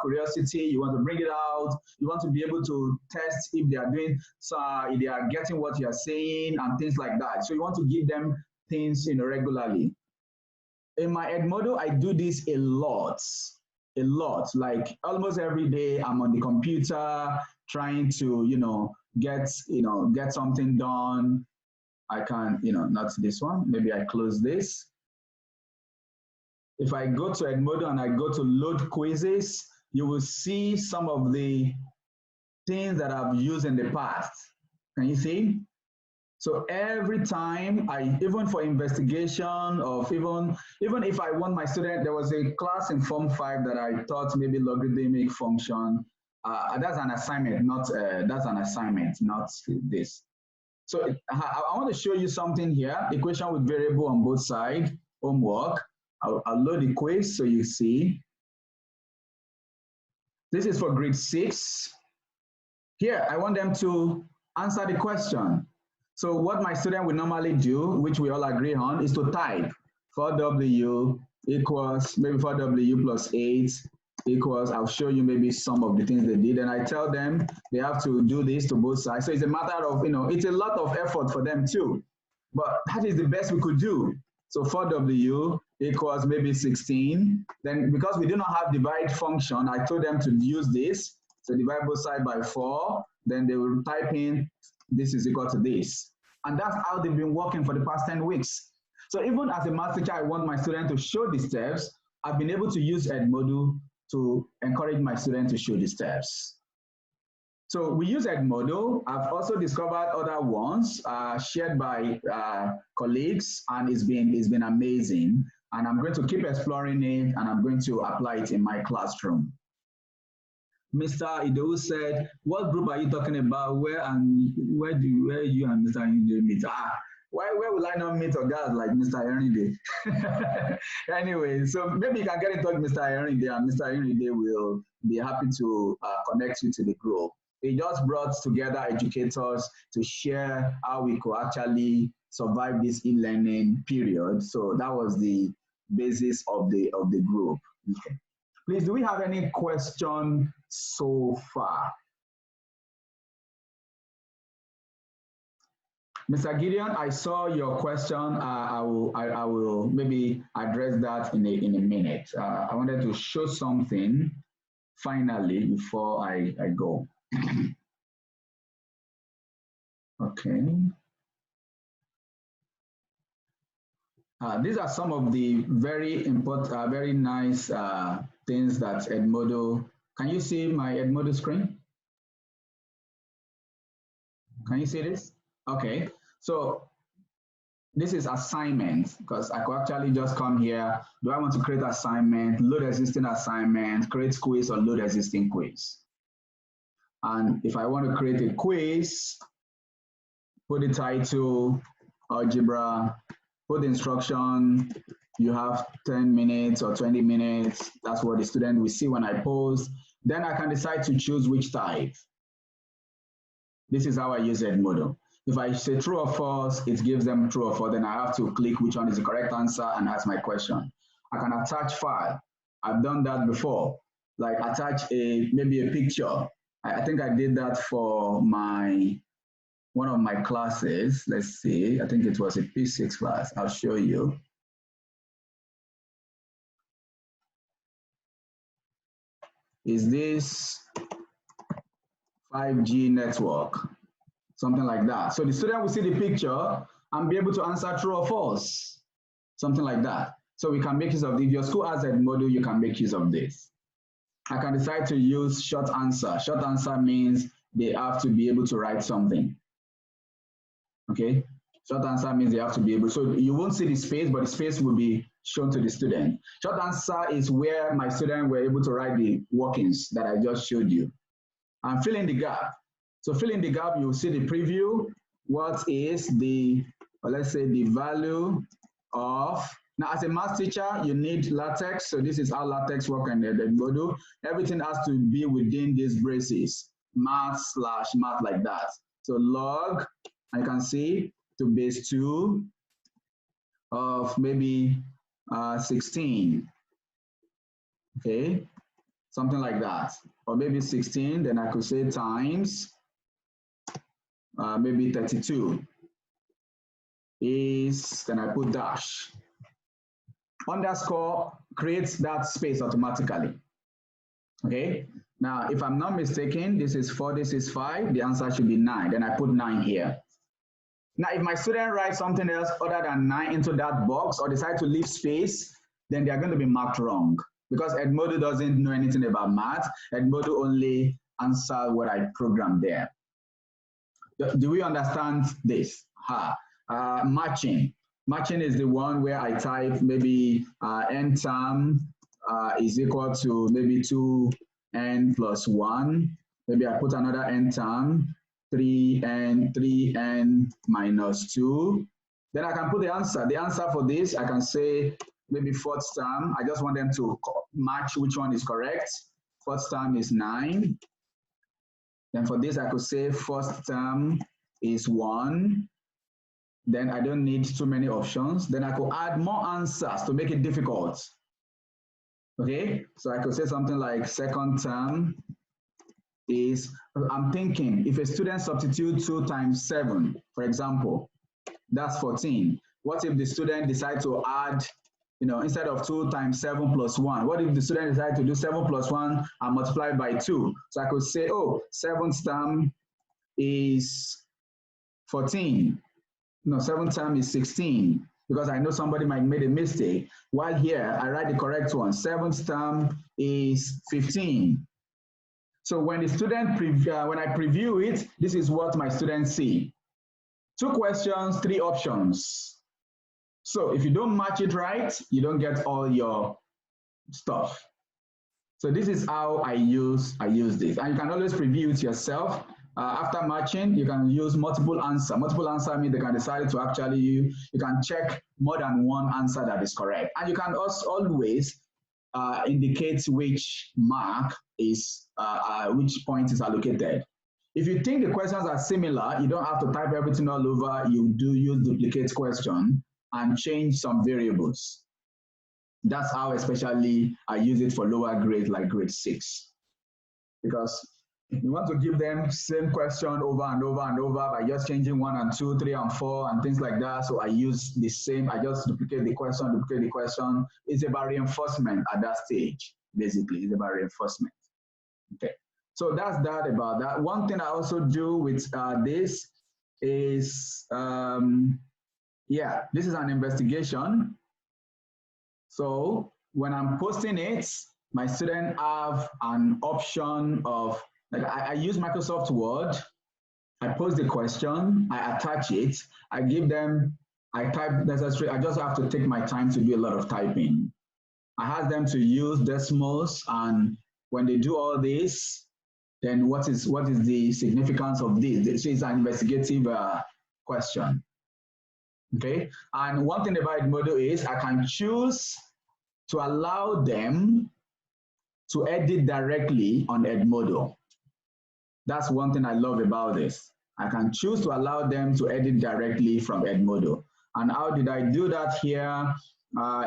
curiosity. You want to bring it out. You want to be able to test if they are doing, if they are getting what you are saying and things like that. So you want to give them things, regularly. In my Edmodo, I do this a lot. Like almost every day, I'm on the computer trying to, get something done. I can, not this one. Maybe I close this. If I go to Edmodo and I go to load quizzes, you will see some of the things that I've used in the past. Can you see? So every time even for investigation of even if I want my student, there was a class in Form 5 that I taught maybe logarithmic function. That's an assignment, not this. So I want to show you something here, equation with variable on both sides, homework. I'll load the quiz so you see. This is for grade 6. Here, I want them to answer the question. So what my student will normally do, which we all agree on, is to type 4W equals, maybe 4W plus 8 equals, I'll show you maybe some of the things they did. And I tell them they have to do this to both sides. So it's a matter of, it's a lot of effort for them too. But that is the best we could do. So 4W equals maybe 16. Then because we do not have divide function, I told them to use this. So divide both sides by 4. Then they will type in this is equal to this. And that's how they've been working for the past 10 weeks. So even as a math teacher, I want my students to show the steps. I've been able to use Edmodo to encourage my students to show the steps. So we use Edmodo. I've also discovered other ones shared by colleagues, and it's been amazing. And I'm going to keep exploring it, and I'm going to apply it in my classroom. Mr. Idowu said, "What group are you talking about? Where you and Mr. Inde meet? Where will I not meet a guy like Mr. Inde?" Anyway, so maybe you can get in touch with Mr. Inde, and Mr. Inde will be happy to connect you to the group. It just brought together educators to share how we could actually survive this e-learning period. So that was the basis of the group. Okay. Please, do we have any question so far? Mr. Gideon, I saw your question. I will maybe address that in a minute. I wanted to show something finally before I go. Okay. These are some of the very important, very nice things that Edmodo. Can you see my Edmodo screen? Can you see this? Okay. So this is assignment, because I could actually just come here. Do I want to create assignment, load existing assignment, create quiz, or load existing quiz? And if I want to create a quiz, put the title, algebra, put the instruction, you have 10 minutes or 20 minutes. That's what the student will see when I post. Then I can decide to choose which type. This is how I use Edmodo. If I say true or false, it gives them true or false. Then I have to click which one is the correct answer and ask my question. I can attach file. I've done that before. Like attach maybe a picture. I think I did that for one of my classes. Let's see. I think it was a P6 class. I'll show you. Is this 5G network? Something like that. So the student will see the picture and be able to answer true or false. Something like that. So we can make use of this. If your school has a module, you can make use of this. I can decide to use short answer. Short answer means they have to be able to write something. Okay? Short answer means they have to be able, so you won't see the space, but the space will be shown to the student. Short answer is where my students were able to write the workings that I just showed you. And fill in the gap. So fill in the gap, you'll see the preview. What is the, let's say the value of, now as a math teacher, you need LaTeX. So this is how LaTeX works in the module. Everything has to be within these braces, math/math like that. So log, I can see, to base 2 of maybe 16. Okay, something like that. Or maybe 16, then I could say times maybe 32 is, then I put dash. Underscore creates that space automatically. Okay, now if I'm not mistaken, this is 4, this is 5, the answer should be 9, then I put 9 here. Now if my student writes something else other than 9 into that box or decide to leave space, then they are going to be marked wrong, because Edmodo doesn't know anything about math. Edmodo only answers what I programmed there. Do we understand this? Matching. Matching is the one where I type maybe n term is equal to maybe 2n plus 1. Maybe I put another n term, 3n minus 2. Then I can put the answer. The answer for this, I can say maybe fourth term. I just want them to match which one is correct. Fourth term is 9. Then for this, I could say first term is 1. Then I don't need too many options. Then I could add more answers to make it difficult. Okay, so I could say something like second term is, I'm thinking if a student substitutes 2 times 7, for example, that's 14. What if the student decides to add, instead of 2 times 7 plus 1, what if the student decides to do 7 plus 1 and multiply by 2? So I could say, oh, seventh term is 14. No, seventh term is 16. because I know somebody might make a mistake. While here, I write the correct one. 7th term is 15. So when the student when I preview it, this is what my students see. 2 questions, 3 options. So if you don't match it right, you don't get all your stuff. So this is how I use this. And you can always preview it yourself. After matching, you can use multiple answer. Multiple answer means they can decide to actually, you can check more than one answer that is correct. And you can also always indicate which mark is, which point is allocated. If you think the questions are similar, you don't have to type everything all over. You do use duplicate question and change some variables. That's how especially I use it for lower grades like grade 6. Because you want to give them same question over and over and over by just changing 1 and 2, 3 and 4 and things like that. So I use the same, I just duplicate the question. It's about reinforcement at that stage, basically. It's about reinforcement. Okay. So that's that about that. One thing I also do with this is, this is an investigation. So when I'm posting it, my students have an option of, like I use Microsoft Word, I post the question, I attach it, I give them, I type necessary, I just have to take my time to do a lot of typing. I ask them to use decimals, and when they do all this, then what is the significance of this? This is an investigative question. Okay, and one thing about Edmodo is I can choose to allow them to edit directly on Edmodo. That's one thing I love about this. I can choose to allow them to edit directly from Edmodo. And how did I do that here?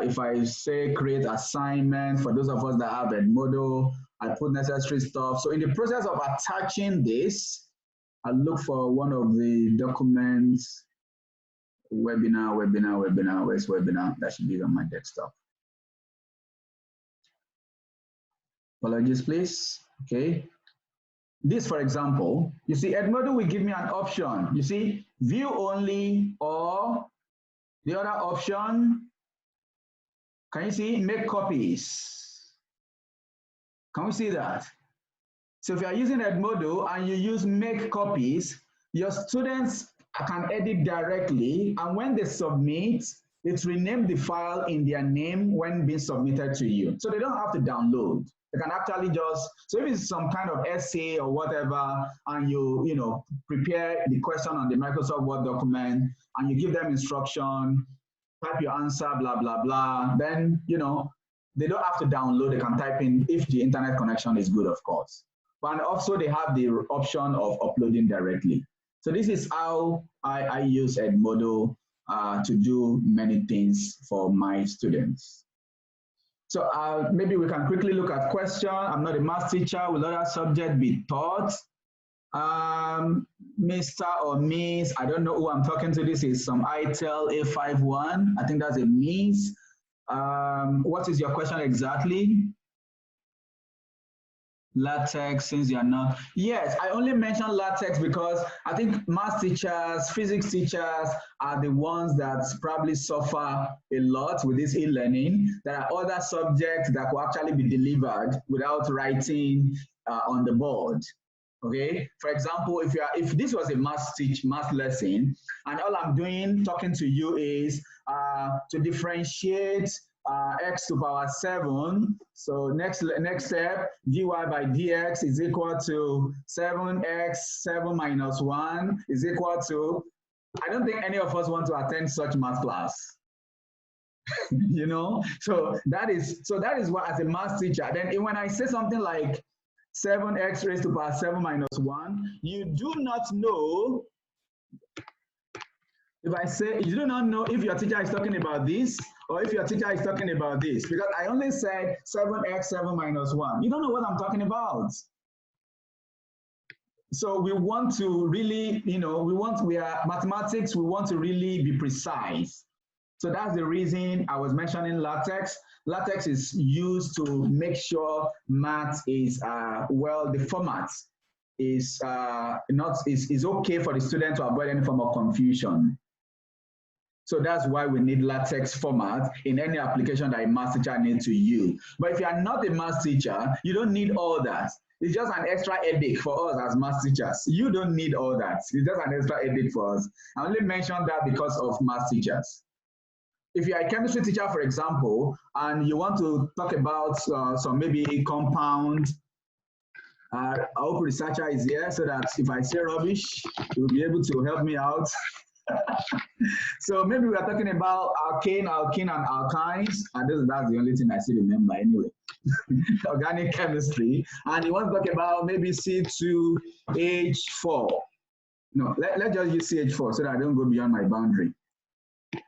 If I say create assignment, for those of us that have Edmodo, I put necessary stuff. So in the process of attaching this, I look for one of the documents, webinar, where's webinar? That should be on my desktop. Apologies, please. Okay. This, for example, you see, Edmodo will give me an option. You see, view only, or the other option, can you see, make copies? Can we see that? So if you are using Edmodo and you use make copies, your students can edit directly, and when they submit, it renames the file in their name when being submitted to you. So they don't have to download. They can actually just, so if it's some kind of essay or whatever, and you prepare the question on the Microsoft Word document, and you give them instruction, type your answer, blah, blah, blah, then, they don't have to download. They can type in if the internet connection is good, of course. But also they have the option of uploading directly. So this is how I use Edmodo to do many things for my students. So maybe we can quickly look at question. I'm not a math teacher. Will other subject be taught? Mr. or Miss, I don't know who I'm talking to. This is some ITEL A51. I think that's a Miss. What is your question exactly? LaTeX, since you're not. Yes, I only mentioned LaTeX because I think math teachers, physics teachers are the ones that probably suffer a lot with this e-learning. There are other subjects that will actually be delivered without writing on the board. Okay, for example, if this was a math lesson, and all I'm doing talking to you is to differentiate x to the power 7. So next step, dy by dx is equal to 7x 7 minus 1 is equal to, I don't think any of us want to attend such math class. So that is what, as a math teacher, then when I say something like 7x raised to the power 7 minus 1, you do not know, if I say, you do not know if your teacher is talking about this or if your teacher is talking about this, because I only said 7x 7 minus 1. You don't know what I'm talking about. So we want to really, we are mathematics, we want to really be precise. So that's the reason I was mentioning LaTeX. LaTeX is used to make sure math is, the format is is okay for the student to avoid any form of confusion. So that's why we need LaTeX format in any application that a math teacher needs to use. But if you are not a math teacher, you don't need all that. It's just an extra headache for us as math teachers. You don't need all that. It's just an extra headache for us. I only mentioned that because of math teachers. If you are a chemistry teacher, for example, and you want to talk about some maybe compound, I hope researcher is here so that if I say rubbish, you'll be able to help me out. So maybe we are talking about alkane, alkene, and alkynes, and that's the only thing I still remember anyway. Organic chemistry, and you want to talk about maybe C2H4. No, let's just use CH4 so that I don't go beyond my boundary.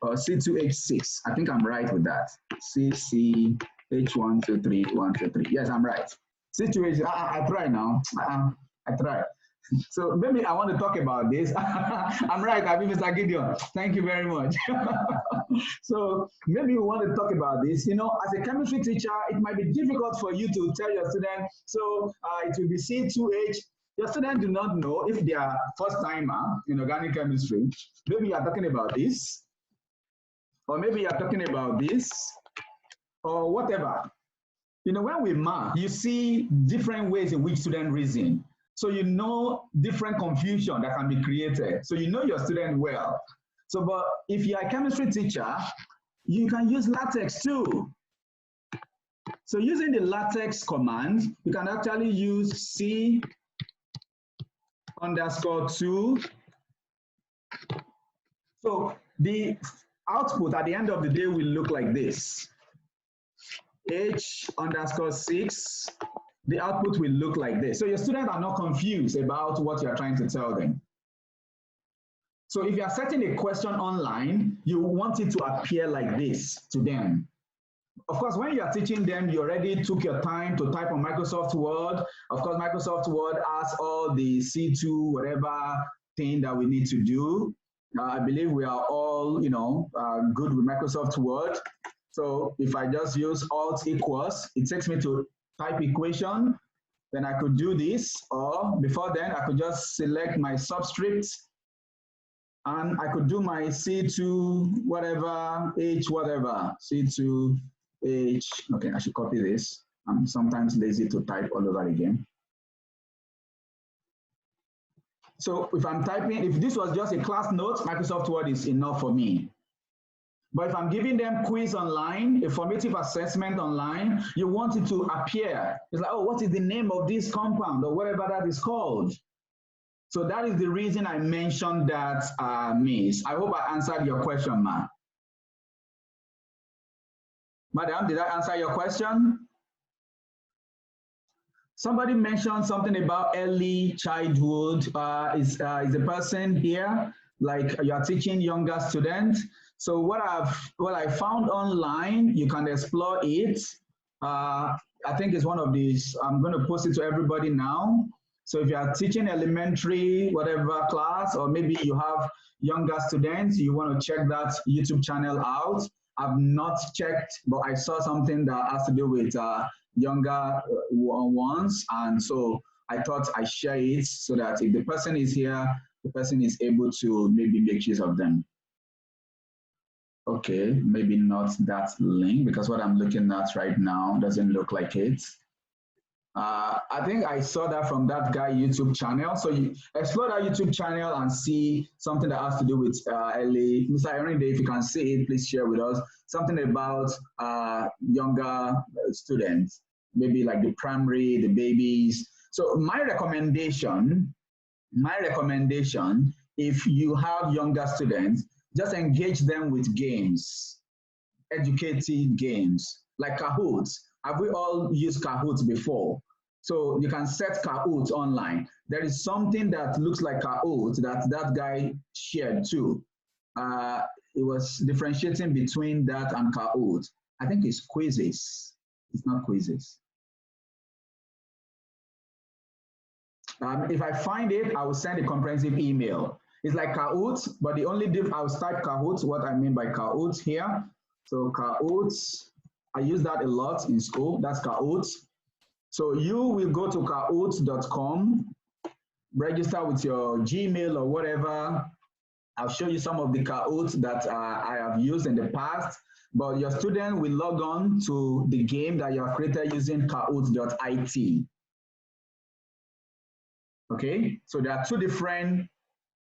Or C2H6. I think I'm right with that. CCH123, 123. Yes, I'm right. C2H. I try now. I try. So maybe I want to talk about this. I'm right, Mr. Gideon. Thank you very much. So maybe we want to talk about this. You know, as a chemistry teacher, it might be difficult for you to tell your student, so it will be C2H. Your students do not know if they are first timer in organic chemistry. Maybe you are talking about this, or maybe you are talking about this, or whatever. You know, when we mark, you see different ways in which students reason. So you know different confusion that can be created. So you know your student well. So, but if you're a chemistry teacher, you can use LaTeX too. So using the LaTeX command, you can actually use C_2. So the output at the end of the day will look like this. H_6, the output will look like this. So your students are not confused about what you're trying to tell them. So if you are setting a question online, you want it to appear like this to them. Of course, when you are teaching them, you already took your time to type on Microsoft Word. Of course, Microsoft Word has all the C2 whatever thing that we need to do. I believe we are all, you know, good with Microsoft Word. So if I just use Alt equals, it takes me to type equation. Then I could do this, or before then, I could just select my subscript, and I could do my C2 whatever, H whatever, C2 H. Okay, I should copy this. I'm sometimes lazy to type all over again. So if I'm typing, if this was just a class note, Microsoft Word is enough for me. But if I'm giving them quiz online, a formative assessment online, you want it to appear. It's like, oh, what is the name of this compound or whatever that is called? So that is the reason I mentioned that, Miss. I hope I answered your question, ma'am. Madam, did I answer your question? Somebody mentioned something about early childhood. Is a person here, like you are teaching younger students? So what I found online, you can explore it. I think it's one of these, I'm going to post it to everybody now. So if you are teaching elementary, whatever class, or maybe you have younger students, you want to check that YouTube channel out. I've not checked, but I saw something that has to do with younger ones. And so I thought I share it so that if the person is here, the person is able to maybe make use of them. Okay, maybe not that link, because what I'm looking at right now doesn't look like it. I think I saw that from that guy YouTube channel. So you explore that YouTube channel and see something that has to do with early. Mr. Irinde, if you can see it, please share with us something about younger students, maybe like the primary, the babies. So my recommendation, if you have younger students, just engage them with games, educative games, like Kahoot. Have we all used Kahoot before? So you can set Kahoot online. There is something that looks like Kahoot that guy shared too. It was differentiating between that and Kahoot. I think it's quizzes. It's not quizzes. If I find it, I will send a comprehensive email. It's like Kahoot, but the only diff, I'll type Kahoot, what I mean by Kahoot here. So Kahoot, I use that a lot in school, that's Kahoot. So you will go to kahoot.com, register with your Gmail or whatever, I'll show you some of the Kahoots that I have used in the past, but your student will log on to the game that you have created using kahoot.it. Okay, so there are two different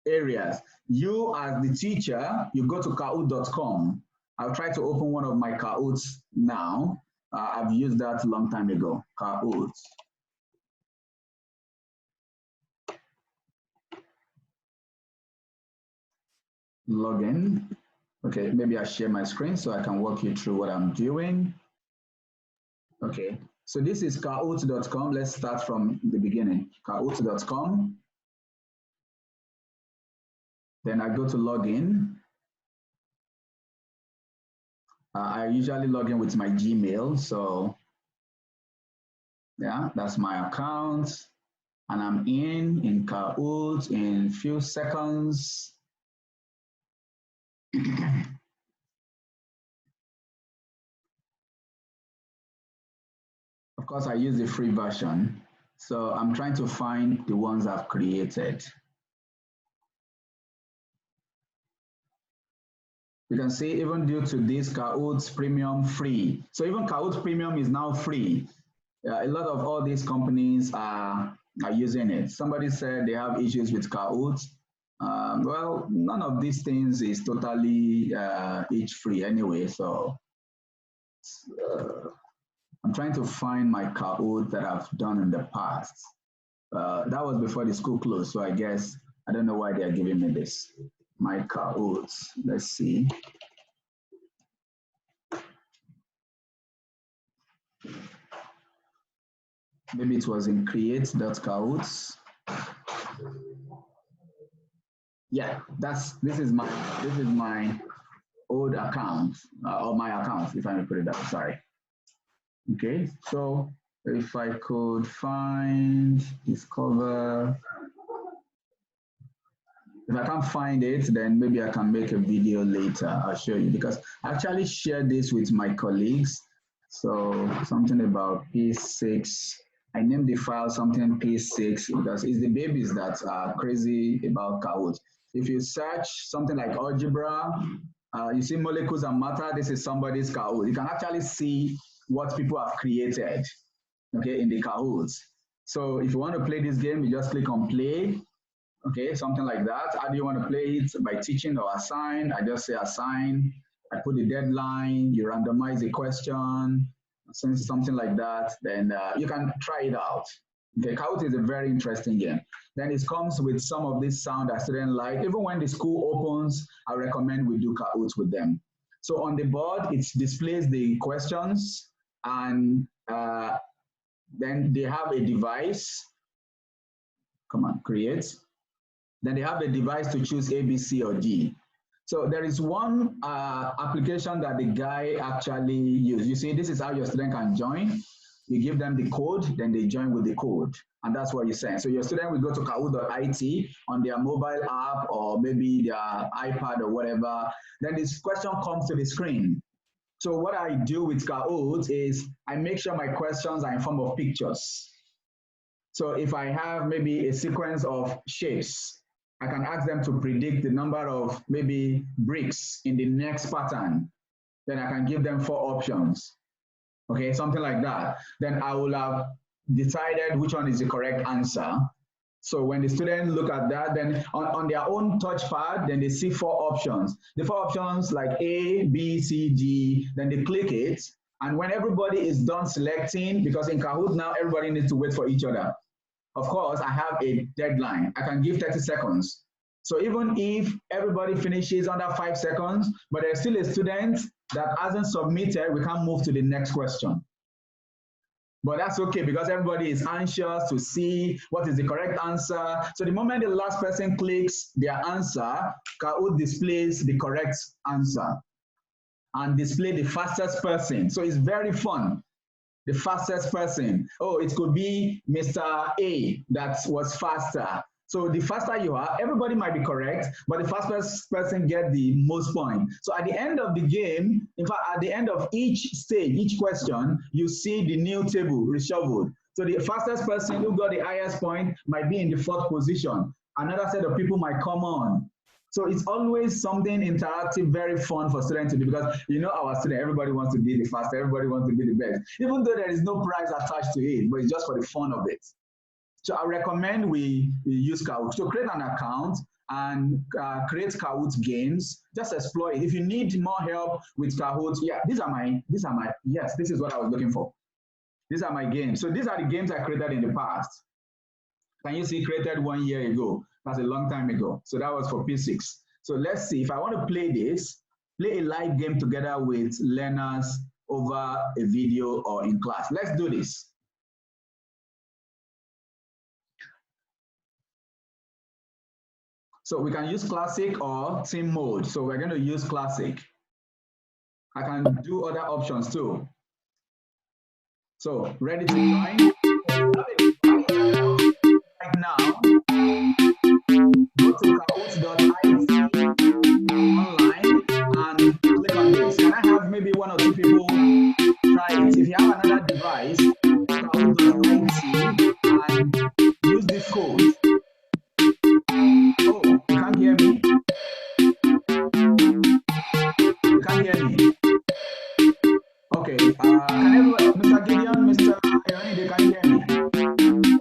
areas. You as the teacher, you go to kahoot.com. I'll try to open one of my Kahoots now. I've used that a long time ago, Kahoot. Login. Okay, maybe I share my screen so I can walk you through what I'm doing. Okay, so this is kahoot.com. Let's start from the beginning. Kahoot.com. Then I go to login. I usually log in with my Gmail. So yeah, that's my account. And I'm in Kahoot in a few seconds. Of course, I use the free version. So I'm trying to find the ones I've created. You can see even due to this Kahoot Premium free. So even Kahoot Premium is now free. A lot of all these companies are using it. Somebody said they have issues with Kahoot. Well, none of these things is totally each free anyway. So I'm trying to find my Kahoot that I've done in the past. That was before the school closed. So I guess, I don't know why they're giving me this. My Kahoot, let's see. Maybe it was in create.kahoots. Yeah, this is my old account, or my account, if I may put it that way, sorry. Okay, so if I could find, discover, if I can't find it, then maybe I can make a video later. I'll show you, because I actually shared this with my colleagues. So something about P6, I named the file something P6 because it's the babies that are crazy about Kahoot. If you search something like algebra, you see molecules and matter, this is somebody's Kahoot. You can actually see what people have created, okay, in the Kahoots. So if you want to play this game, you just click on play. Okay, something like that. How do you want to play it? By teaching or assign? I just say assign. I put the deadline. You randomize the question. Since something like that, then you can try it out. Okay, Kahoot is a very interesting game. Then it comes with some of this sound I students like. Even when the school opens, I recommend we do Kahoot with them. So on the board, it displays the questions, and then they have a device. Come on, create. Then they have a device to choose A, B, C, or D. So there is one application that the guy actually used. You see, this is how your student can join. You give them the code, then they join with the code. And that's what you're saying. So your student will go to kahoot.it on their mobile app or maybe their iPad or whatever. Then this question comes to the screen. So what I do with Kahoot is I make sure my questions are in form of pictures. So if I have maybe a sequence of shapes, I can ask them to predict the number of maybe bricks in the next pattern. Then I can give them 4 options. Okay, something like that. Then I will have decided which one is the correct answer. So when the students look at that, then on their own touchpad, then they see 4 options. The 4 options like A, B, C, D, then they click it. And when everybody is done selecting, because in Kahoot now, everybody needs to wait for each other. Of course, I have a deadline. I can give 30 seconds. So even if everybody finishes under 5 seconds, but there's still a student that hasn't submitted, we can't move to the next question. But that's okay because everybody is anxious to see what is the correct answer. So the moment the last person clicks their answer, Kahoot displays the correct answer and display the fastest person. So it's very fun. The fastest person. Oh, it could be Mr. A that was faster. So the faster you are, everybody might be correct, but the fastest person gets the most points. So at the end of the game, in fact, at the end of each stage, each question, you see the new table reshuffled. So the fastest person who got the highest point might be in the 4th position. Another set of people might come on. So it's always something interactive, very fun for students to do, because you know our student, everybody wants to be the fastest, everybody wants to be the best, even though there is no prize attached to it, but it's just for the fun of it. So I recommend we use Kahoot. So create an account and create Kahoot games. Just explore it. If you need more help with Kahoot, yeah, yes, this is what I was looking for. These are my games. So these are the games I created in the past. Can you see created 1 year ago? That's a long time ago. So that was for P6. So let's see, if I want to play this, play a live game together with learners over a video or in class. Let's do this. So we can use classic or team mode. So we're going to use classic. I can do other options too. So ready to join? Right now, go to kahoot.it online and click on this. Can I have maybe 1 or 2 people try it? If you have another device, kahoot.it and use this code. Oh, you can't hear me? You can't hear me? Okay, can everyone, Mr. Gideon, Mr. Ayoni, can you hear me?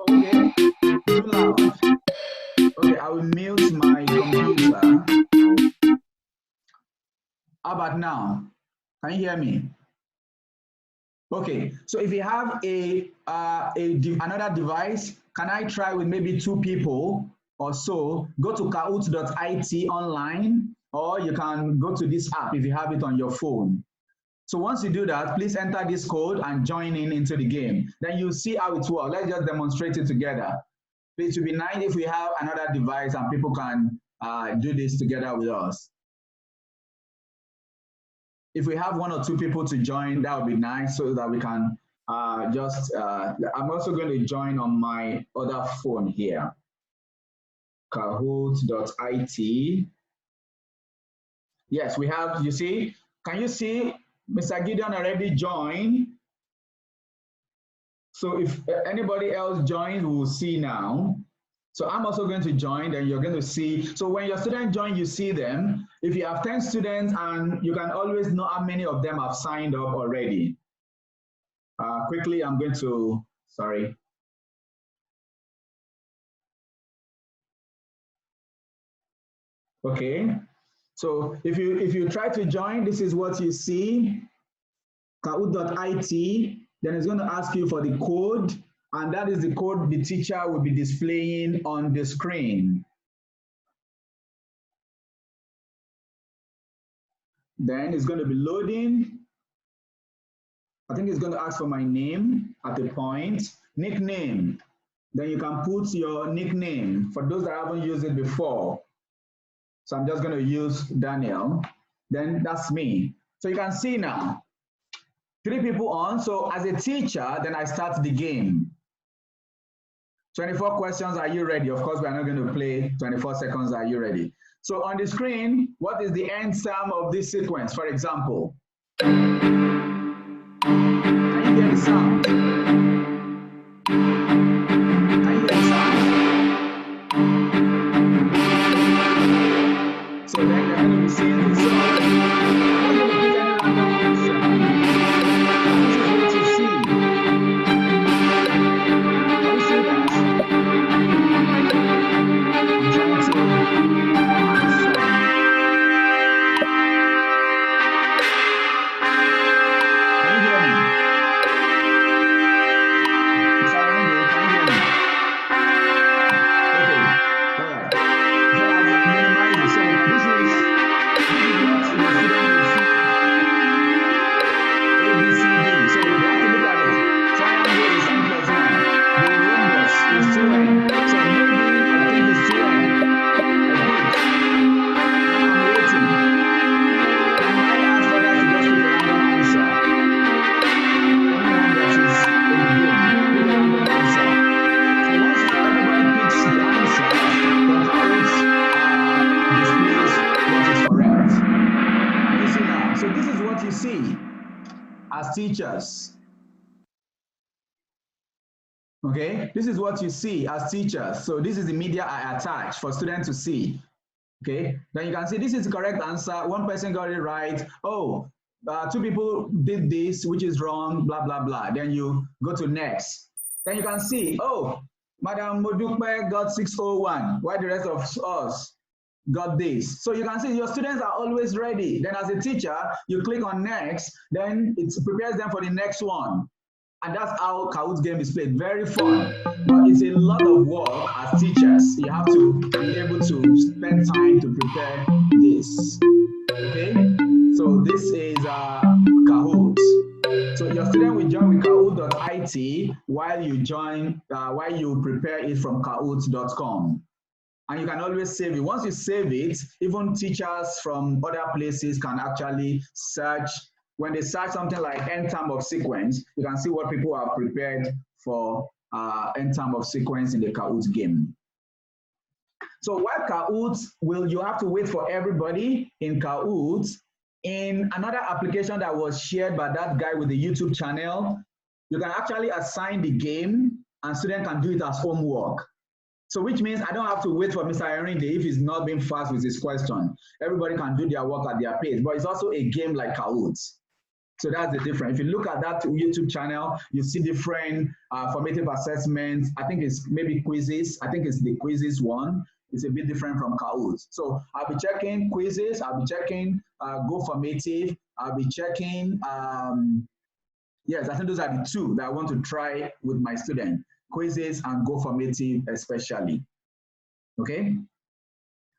Okay, too loud. Okay, I will mute my computer. How about now? Can you hear me? Okay, so if you have another device, can I try with maybe 2 people or so? Go to kahoot.it online, or you can go to this app if you have it on your phone. So once you do that, please enter this code and join into the game. Then you'll see how it works. Let's just demonstrate it together. It would be nice if we have another device and people can do this together with us. If we have 1 or 2 people to join, that would be nice, so that we can I'm also going to join on my other phone here. Kahoot.it. Yes, we have, you see, can you see Mr. Gideon already joined? So if anybody else joins, we'll see now. So I'm also going to join, then you're going to see. So when your students join, you see them. If you have 10 students, and you can always know how many of them have signed up already. Quickly, I'm going to, sorry. Okay, so if you try to join, this is what you see, kahoot.it, then it's going to ask you for the code, and that is the code the teacher will be displaying on the screen. Then it's going to be loading. I think it's going to ask for my name at the point, nickname. Then you can put your nickname for those that haven't used it before. So I'm just going to use Daniel. Then that's me. So you can see now, 3 people on. So as a teacher, then I start the game. 24 questions, are you ready? Of course, we're not going to play 24 seconds, are you ready? So on the screen, what is the end sum of this sequence, for example? Can you hear the sound? Can you hear the sound? So then you're going to be seeing the sound. I'm going to put any random answer. This is what you see. Can you see that? I'm trying to answer. Can you hear me? Mr. Randy, can you hear me? Okay, all right. So I've minimized it. So this is what the student will see. A, B, C, D. So we have to look at it. Triangle is n plus 1. The rhombus is 2n. So maybe I think it's 2n. I think. Now I'm waiting. Can I ask others to just pick a random answer? Anyone that is in the game, pick a random answer. So once everybody picks the answer, then Kahoot displays what is correct. Can you see now? So this is what you see as teachers. Okay, this is what you see as teachers. So this is the media I attach for students to see. Okay, then you can see this is the correct answer. One person got it right. Oh, two people did this, which is wrong, blah, blah, blah. Then you go to next. Then you can see, oh, Madam Modukpe got 601. Why the rest of us got this? So you can see your students are always ready. Then as a teacher, you click on next, then it prepares them for the next one. And that's how Kahoot game is played. Very fun, but it's a lot of work as teachers. You have to be able to spend time to prepare this. Okay, so this is Kahoot. So your student will join with kahoot.it while you prepare it from kahoot.com. And you can always save it. Once you save it, even teachers from other places can actually search. When they search something like end term of sequence, you can see what people have prepared for end term of sequence in the Kahoot game. So while Kahoot, you have to wait for everybody in Kahoot. In another application that was shared by that guy with the YouTube channel, you can actually assign the game and student can do it as homework. So which means I don't have to wait for Mr. Erinde if he's not being fast with his question. Everybody can do their work at their pace, but it's also a game like Kahoot. So that's the difference. If you look at that YouTube channel, you see different formative assessments. I think it's maybe quizzes. I think it's the quizzes one. It's a bit different from Kahoot. So I'll be checking quizzes. I'll be checking Go Formative. I'll be checking, yes, I think those are the two that I want to try with my student. Quizzes and Go Formative especially. Okay?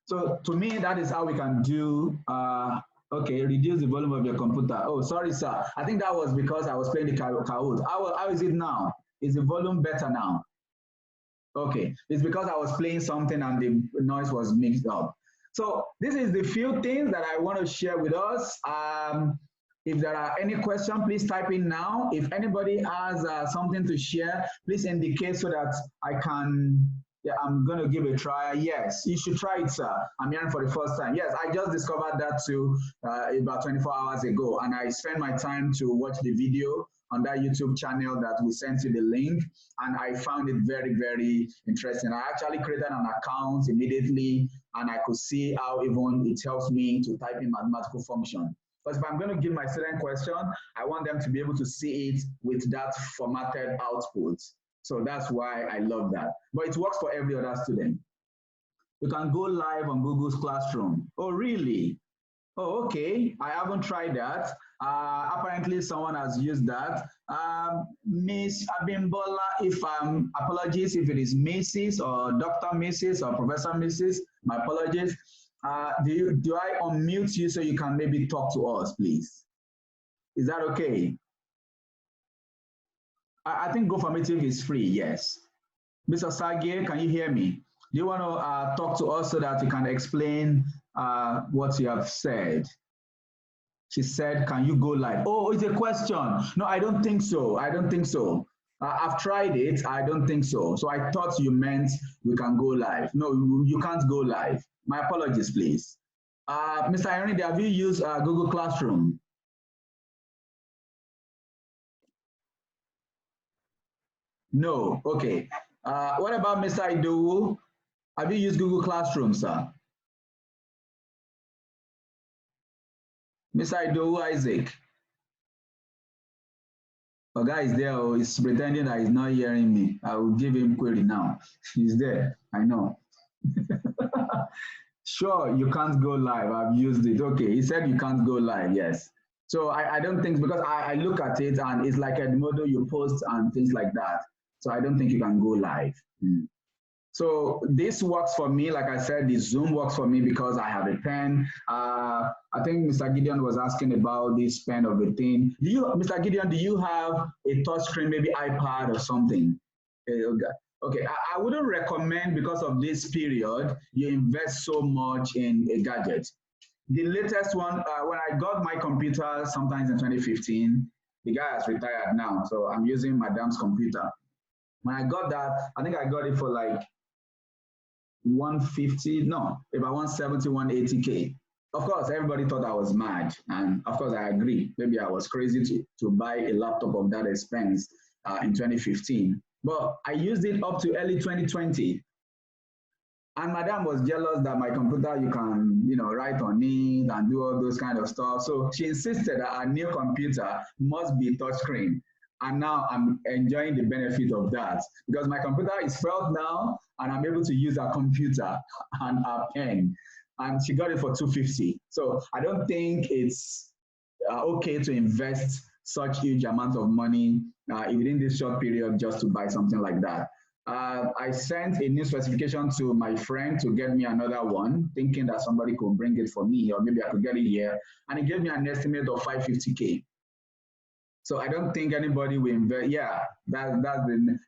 So to me, that is how we can do, okay, reduce the volume of your computer. Oh, sorry, sir. I think that was because I was playing the Kahoot. How is it now? Is the volume better now? Okay, it's because I was playing something and the noise was mixed up. So this is the few things that I want to share with us. If there are any questions, please type in now. If anybody has something to share, please indicate so that I can, yeah, I'm going to give it a try. Yes, you should try it, sir. I'm hearing for the first time. Yes, I just discovered that too about 24 hours ago, and I spent my time to watch the video on that YouTube channel that we sent you the link, and I found it very, very interesting. I actually created an account immediately, and I could see how even it helps me to type in mathematical function. Because if I'm going to give my student question, I want them to be able to see it with that formatted output. So that's why I love that. But it works for every other student. You can go live on Google's Classroom. Oh, really? Oh, okay. I haven't tried that. Apparently, someone has used that. Miss Abimbola, apologies if it is Mrs. or Dr. Mrs. or Professor Mrs. My apologies. Do I unmute you so you can maybe talk to us, please? Is that okay? I think Go Formative is free, yes. Mr. Sage, can you hear me? Do you want to talk to us so that you can explain what you have said? She said, can you go live? Oh, it's a question. No, I don't think so. I don't think so. I've tried it. I don't think so. So I thought you meant we can go live. No, you can't go live. My apologies, please. Mr. Irene, have you used Google Classroom? No, okay. What about Mr. Idowu? Have you used Google Classroom, sir? Mr. Idowu Isaac. A guy is there, or he's pretending that he's not hearing me. I will give him query now. He's there, I know. Sure, you can't go live. I've used it. Okay, he said you can't go live, yes. So I don't think, because I look at it and it's like a model you post and things like that. So I don't think you can go live. So this works for me. Like I said, the Zoom works for me because I have a pen. I think Mr. Gideon was asking about this pen of a thing. Mr. Gideon, do you have a touch screen, maybe iPad or something? Okay, I wouldn't recommend, because of this period, you invest so much in a gadget. The latest one, when I got my computer sometimes in 2015, the guy has retired now, so I'm using Madam's computer. When I got that, I think I got it for like 150, no, about 170, 180K. Of course, everybody thought I was mad. And of course, I agree. Maybe I was crazy to buy a laptop of that expense in 2015. But I used it up to early 2020. And Madam was jealous that my computer, you can, write on it and do all those kind of stuff. So she insisted that our new computer must be touchscreen. And now I'm enjoying the benefit of that because my computer is felt now and I'm able to use a computer and a pen. And she got it for 250. So I don't think it's okay to invest such huge amount of money within this short period just to buy something like that. I sent a new specification to my friend to get me another one, thinking that somebody could bring it for me, or maybe I could get it here. And he gave me an estimate of 550K. So I don't think anybody will invest. Yeah, that's the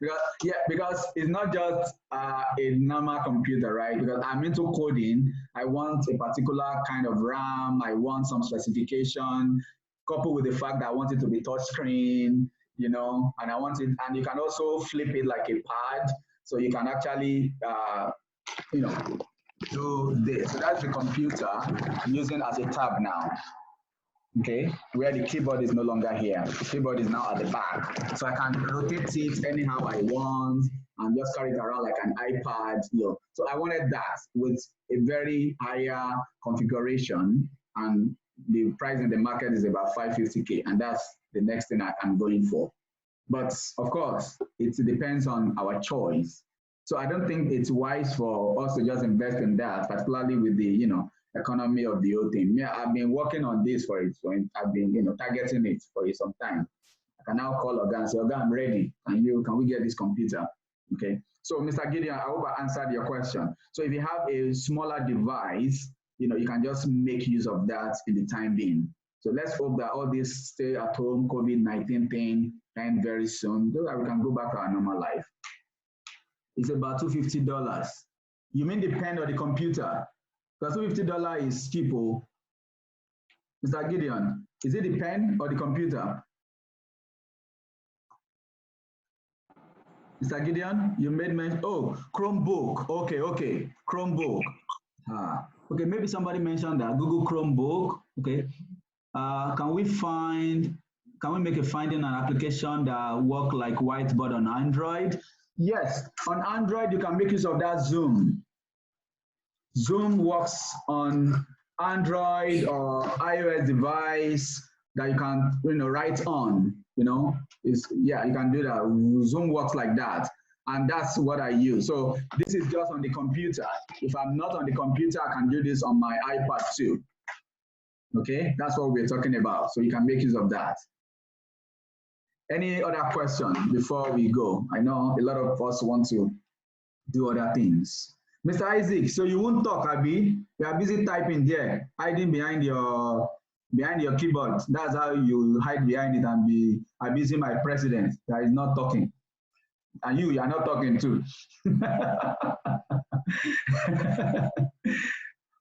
because it's not just a normal computer, right? Because I'm into coding. I want a particular kind of RAM. I want some specification, coupled with the fact that I want it to be touchscreen, and I want it, and you can also flip it like a pad, so you can actually, do this. So that's the computer I'm using as a tab now. Okay, where the keyboard is no longer here. The keyboard is now at the back. So I can rotate it anyhow I want and just carry it around like an iPad. So I wanted that with a very higher configuration, and the price in the market is about 550K, and that's the next thing I'm going for. But of course, it depends on our choice. So I don't think it's wise for us to just invest in that, particularly with the economy of the whole thing. Yeah, I've been working on this for it. So I've been targeting it for some time. I can now call Oga and say, Oga, I'm ready. Can we get this computer? Okay. So Mr. Gideon, I hope I answered your question. So if you have a smaller device, you can just make use of that in the time being. So let's hope that all this stay at home COVID-19 thing end very soon, so that we can go back to our normal life. It's about $250. You mean the pen or the computer? Because $250 is cheap. Mr. Gideon, is it the pen or the computer? Mr. Gideon, you made mention, Chromebook. Okay, Chromebook. Okay, maybe somebody mentioned that, Google Chromebook. Okay, can we make a finding an application that work like whiteboard on Android? Yes, on Android, you can make use of that Zoom. Zoom works on Android or iOS device that you can, write on, you can do that. Zoom works like that. And that's what I use. So this is just on the computer. If I'm not on the computer, I can do this on my iPad too. Okay, that's what we're talking about. So you can make use of that. Any other question before we go? I know a lot of us want to do other things. Mr. Isaac, so you won't talk, Abby? You are busy typing there, hiding behind your keyboard. That's how you hide behind it and be abusing my president that is not talking. And you are not talking too.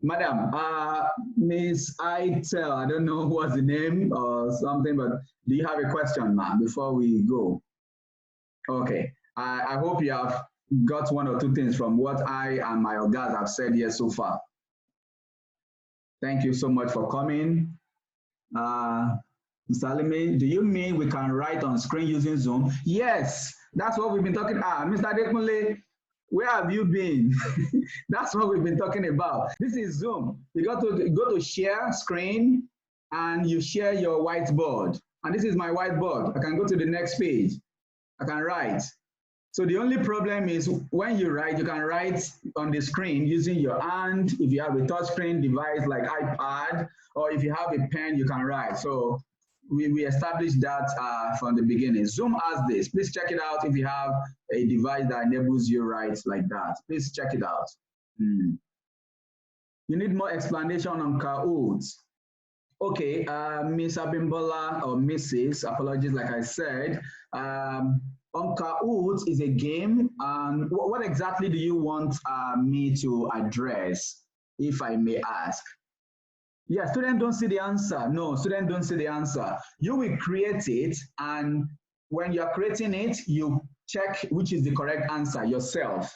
Madam, Miss Itel, I don't know what's the name or something, but do you have a question, ma'am, before we go? Okay, I hope you have got one or two things from what I and my ogas have said here so far. Thank you so much for coming. Mr. Alime, do you mean we can write on screen using Zoom? Yes, that's what we've been talking about. Mr. Adekunle, where have you been? That's what we've been talking about. This is Zoom. You go to share screen and you share your whiteboard. And this is my whiteboard. I can go to the next page. I can write. So the only problem is when you write, you can write on the screen using your hand. If you have a touchscreen device like iPad, or if you have a pen, you can write. So we established that from the beginning. Zoom has this. Please check it out if you have a device that enables you write like that. Please check it out. You need more explanation on Kahoot. Okay, Miss Abimbola or Mrs. Apologies, like I said. On Kahoot is a game. What exactly do you want me to address, if I may ask? Yeah, students don't see the answer. No, students don't see the answer. You will create it, and when you're creating it, you check which is the correct answer yourself.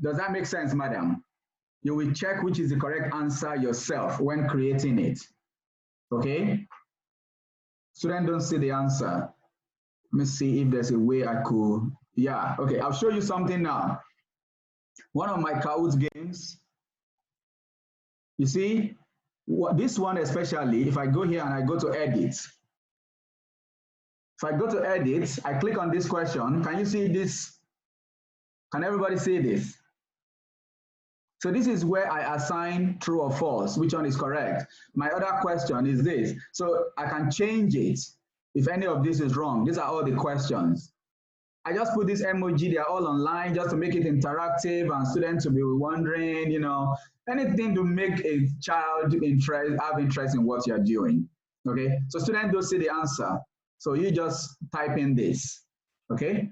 Does that make sense, madam? You will check which is the correct answer yourself when creating it. Okay? Students don't see the answer. Let me see if there's a way I could. Yeah, okay, I'll show you something now. One of my Kahoot games, you see, this one especially, if I go here and I go to edit, if I go to edit, I click on this question. Can you see this? Can everybody see this? So this is where I assign true or false, which one is correct. My other question is this. So I can change it if any of this is wrong. These are all the questions. I just put this emoji, they're all online just to make it interactive and students will be wondering, you know, anything to make a child have interest in what you're doing. Okay, so students don't see the answer. So you just type in this, okay?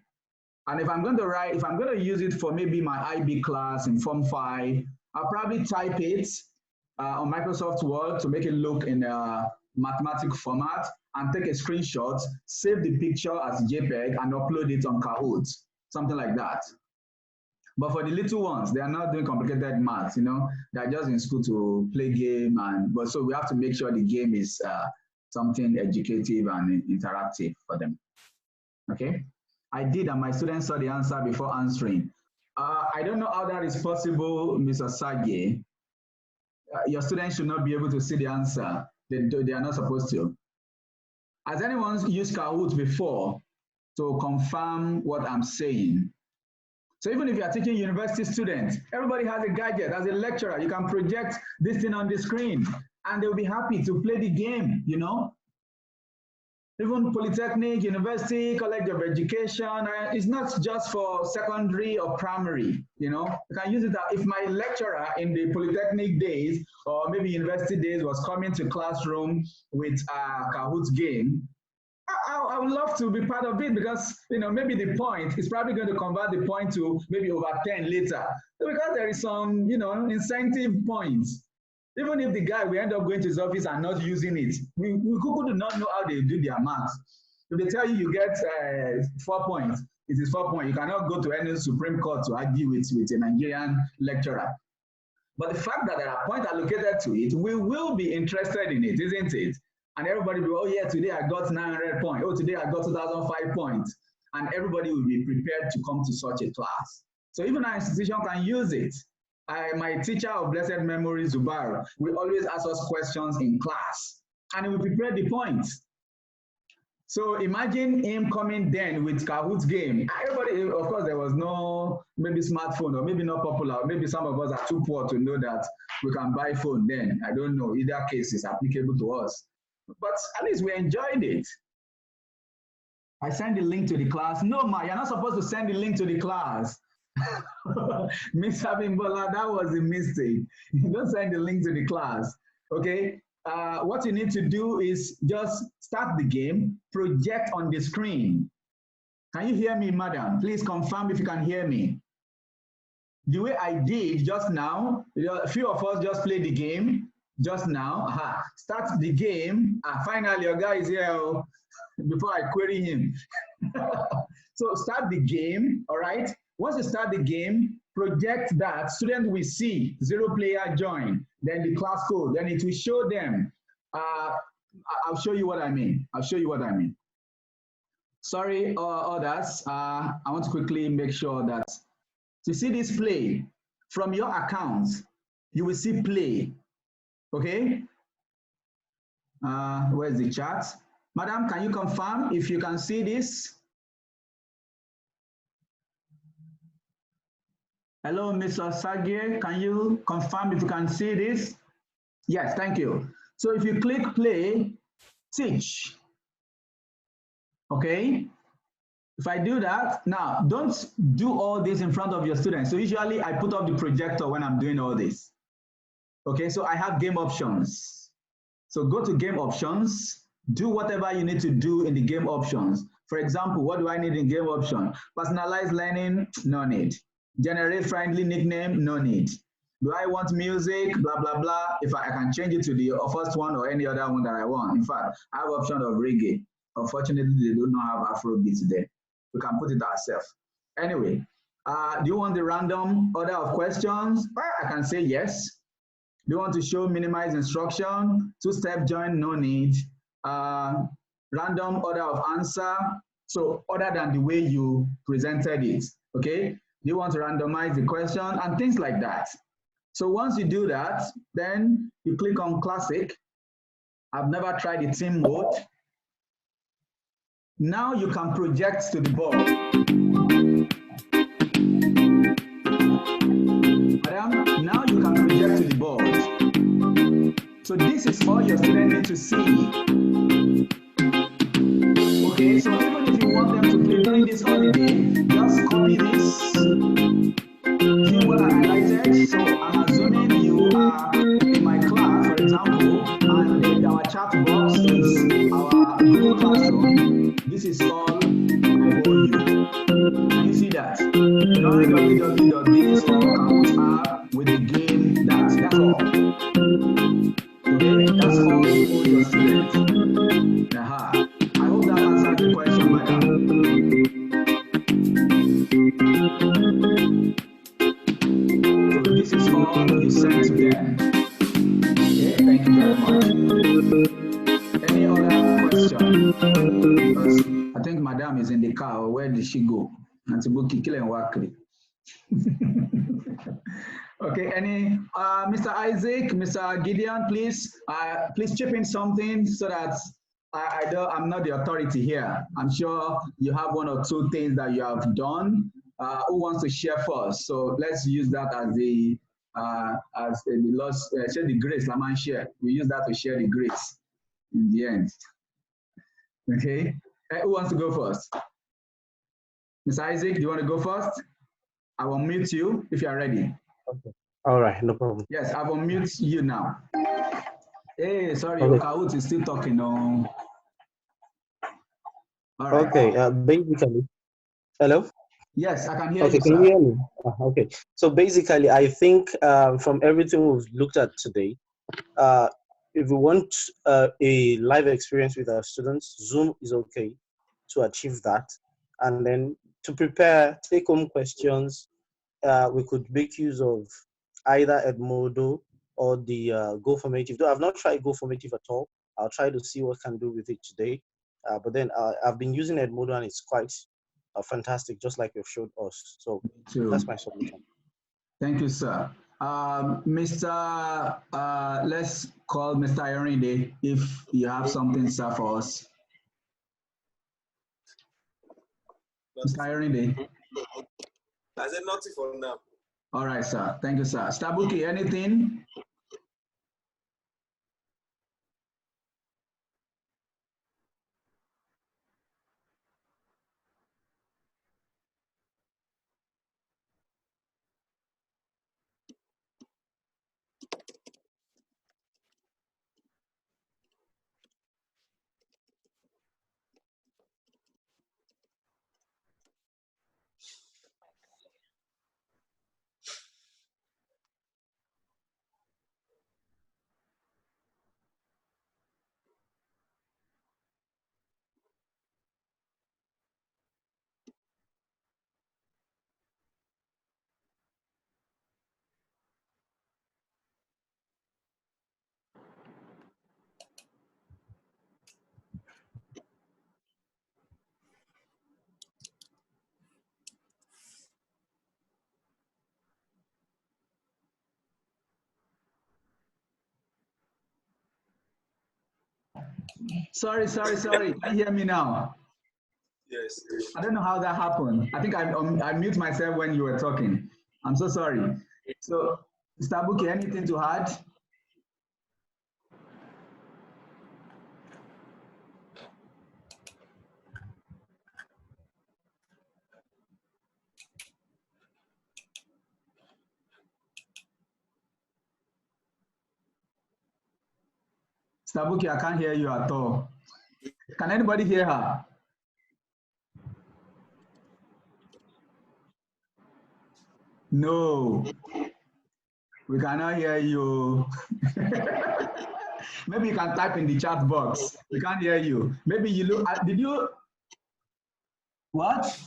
And if I'm going to write, if I'm going to use it for maybe my IB class in Form 5, I'll probably type it on Microsoft Word to make it look in a mathematical format and take a screenshot, save the picture as JPEG and upload it on Kahoot, something like that. But for the little ones, they are not doing complicated maths, you know, they're just in school to play game. But so we have to make sure the game is something educative and interactive for them, okay? I did, and my students saw the answer before answering. I don't know how that is possible, Mr. Sage. Your students should not be able to see the answer. They are not supposed to. Has anyone used Kahoot before to confirm what I'm saying? So even if you are teaching university students, everybody has a gadget. As a lecturer, you can project this thing on the screen, and they'll be happy to play the game, you know? Even polytechnic, university, college of education, it's not just for secondary or primary, you know. You can use it if my lecturer in the polytechnic days or maybe university days was coming to classroom with a Kahoot game, I would love to be part of it because, you know, maybe the point is probably going to convert the point to maybe over 10 later. So because there is some, you know, incentive points. Even if the guy will end up going to his office and not using it, we Google do not know how they do their maths. If they tell you you get 4 points, it is 4 points. You cannot go to any Supreme Court to argue with a Nigerian lecturer. But the fact that there are points allocated to it, we will be interested in it, isn't it? And everybody will be, oh yeah, today I got 900 points. Oh, today I got 2005 points. And everybody will be prepared to come to such a class. So even our institution can use it. My teacher of blessed memory, Zubair, will always ask us questions in class, and he will prepare the points. So imagine him coming then with Kahoot game. Everybody, of course, there was no maybe smartphone, or maybe not popular, or maybe some of us are too poor to know that we can buy phone then. I don't know. Either case is applicable to us. But at least we enjoyed it. I send the link to the class. No, Ma, you're not supposed to send the link to the class. Miss Abimbola, that was a mistake. You don't send the link to the class, okay? What you need to do is just start the game, project on the screen. Can you hear me, madam? Please confirm if you can hear me. The way I did just now, a few of us just played the game just now. Start the game. Finally, your guy is here before I query him. So start the game, all right? Once you start the game, project that, student will see 0 player join, then the class code, then it will show them. I'll show you what I mean. I'll show you what I mean. Sorry, others. I want to quickly make sure that you see this play from your account, you will see play. Okay? Where's the chat? Madam, can you confirm if you can see this? Hello, Mr. Sage, can you confirm if you can see this? Yes, thank you. So if you click play, teach, okay? If I do that, now don't do all this in front of your students. So usually I put up the projector when I'm doing all this. Okay, so I have game options. So go to game options, do whatever you need to do in the game options. For example, what do I need in game option? Personalized learning, no need. Generate friendly nickname, no need. Do I want music, blah, blah, blah. If I can change it to the first one or any other one that I want. In fact, I have option of reggae. Unfortunately, they do not have Afrobeat today. We can put it ourselves. Anyway, do you want the random order of questions? I can say yes. Do you want to show minimize instruction? 2-step join, no need. Random order of answer. So other than the way you presented it, okay? you want to randomize the question and things like that. So once you do that, then you click on classic. I've never tried the team mode. Now you can project to the board. Madam, now you can project to the board. So this is all your students need to see. Okay, so even if you want them to play during this holiday, just copy this. See what I highlighted? So I'm assuming you are in my class, for example, and our chat box is our Google Classroom. This is all I owe you. Can you see that? Join www.this or Kahoot app with the game that. That's all. Okay, that's all you owe your students. Aha. I hope that answers the question, madam. So this is all you send to them. Okay, thank you very much. Any other question? Because I think madam is in the car. Where did she go? Nantibuki Kile and Wakri. Okay, any Mr. Isaac, Mr. Gideon, please chip in something so that I'm not the authority here. I'm sure you have one or two things that you have done. Who wants to share first? So let's use that as the loss, share the grace, Laman share. We use that to share the grace in the end. Okay, who wants to go first? Mr. Isaac, do you want to go first? I will mute you if you are ready.
Okay. All right, no problem.
Yes, I will mute you now. Hey, sorry,
Okay.
Kahoot is still talking. No. All right.
Okay, basically, hello?
Yes, I can hear
Okay,
you,
can
sir.
you hear me? Okay, so basically, I think from everything we've looked at today, if we want a live experience with our students, Zoom is okay to achieve that. And then to prepare take-home questions, we could make use of either Edmodo or the Go Formative. Though I've not tried Go Formative at all. I'll try to see what I can do with it today. But then I've been using Edmodo and it's quite fantastic, just like you've showed us. So that's my solution.
Thank you, sir. Mr. Let's call Mr. Ayorinde if you have something, sir, for us. Mr. Ayorinde.
I said nothing for now.
All right, sir. Thank you, sir. Stabuki, anything? Sorry. Can you hear me now?
Yes.
I don't know how that happened. I think I mute myself when you were talking. I'm so sorry. So, Mr. Buki, anything to add? Mr. Buki, I can't hear you at all. Can anybody hear her? No, we cannot hear you. Maybe you can type in the chat box. We can't hear you. Maybe you look, did you, what?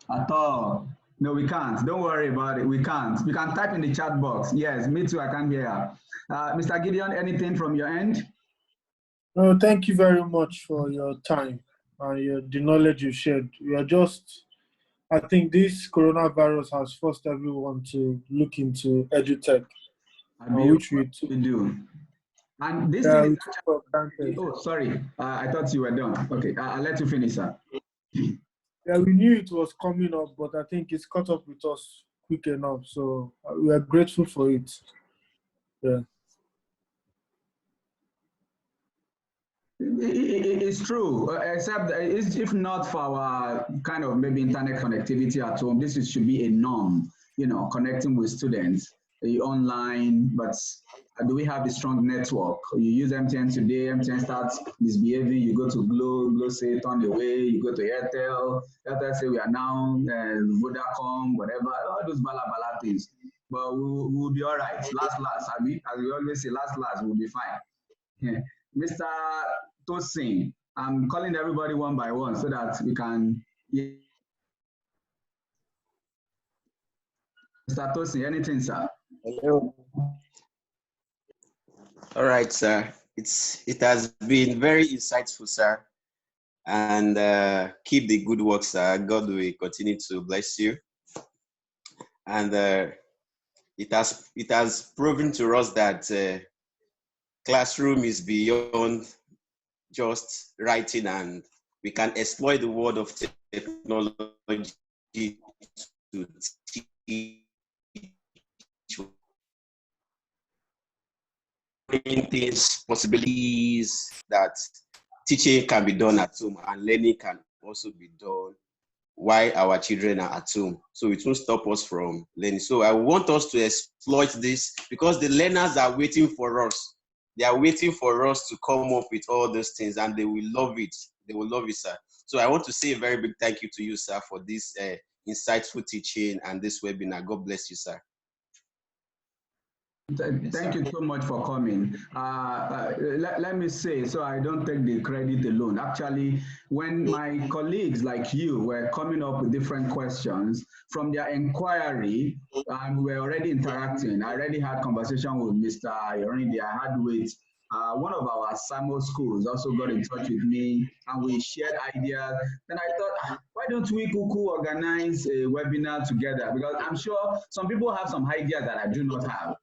At all. No, we can't. Don't worry about it. We can't. We can type in the chat box. Yes, me too. I can't hear her. Mr. Gideon, anything from your end?
No, thank you very much for your time and the knowledge you shared. We are just I think this coronavirus has forced everyone to look into edutech, which we took,
do. And this thing is
we took for granted.
oh, sorry. I thought you were done. Okay, I'll let you finish, sir.
Yeah, we knew it was coming up, but I think it's caught up with us quick enough. So we are grateful for it. Yeah.
It's true, except that if not for our kind of maybe internet connectivity at home, should be a norm, connecting with students online. But do we have a strong network? You use MTN today, MTN starts misbehaving, you go to Glo say turn away, you go to Airtel say we are now Vodacom, whatever, all those bala things. But we'll be all right. Last, as we always say, last, we'll be fine. Mr. Tosin, I'm calling everybody one by one so that we can. Mr. Tosin, anything, sir?
Hello. All right, sir. It has been very insightful, sir. And keep the good work, sir. God will continue to bless you. And it has proven to us that classroom is beyond just writing, and we can exploit the world of technology to teach things, possibilities that teaching can be done at home and learning can also be done while our children are at home. So it won't stop us from learning. So I want us to exploit this because the learners are waiting for us. They are waiting for us to come up with all those things, and they will love it. They will love it, sir. So I want to say a very big thank you to you, sir, for this insightful teaching and this webinar. God bless you, sir.
Thank you so much for coming. Let me say, so I don't take the credit alone. Actually, when my colleagues like you were coming up with different questions from their inquiry, and we were already interacting, I already had conversation with Mr. Yorindi. I had with one of our SAMO schools also got in touch with me, and we shared ideas. Then I thought, why don't we organize a webinar together? Because I'm sure some people have some ideas that I do not have.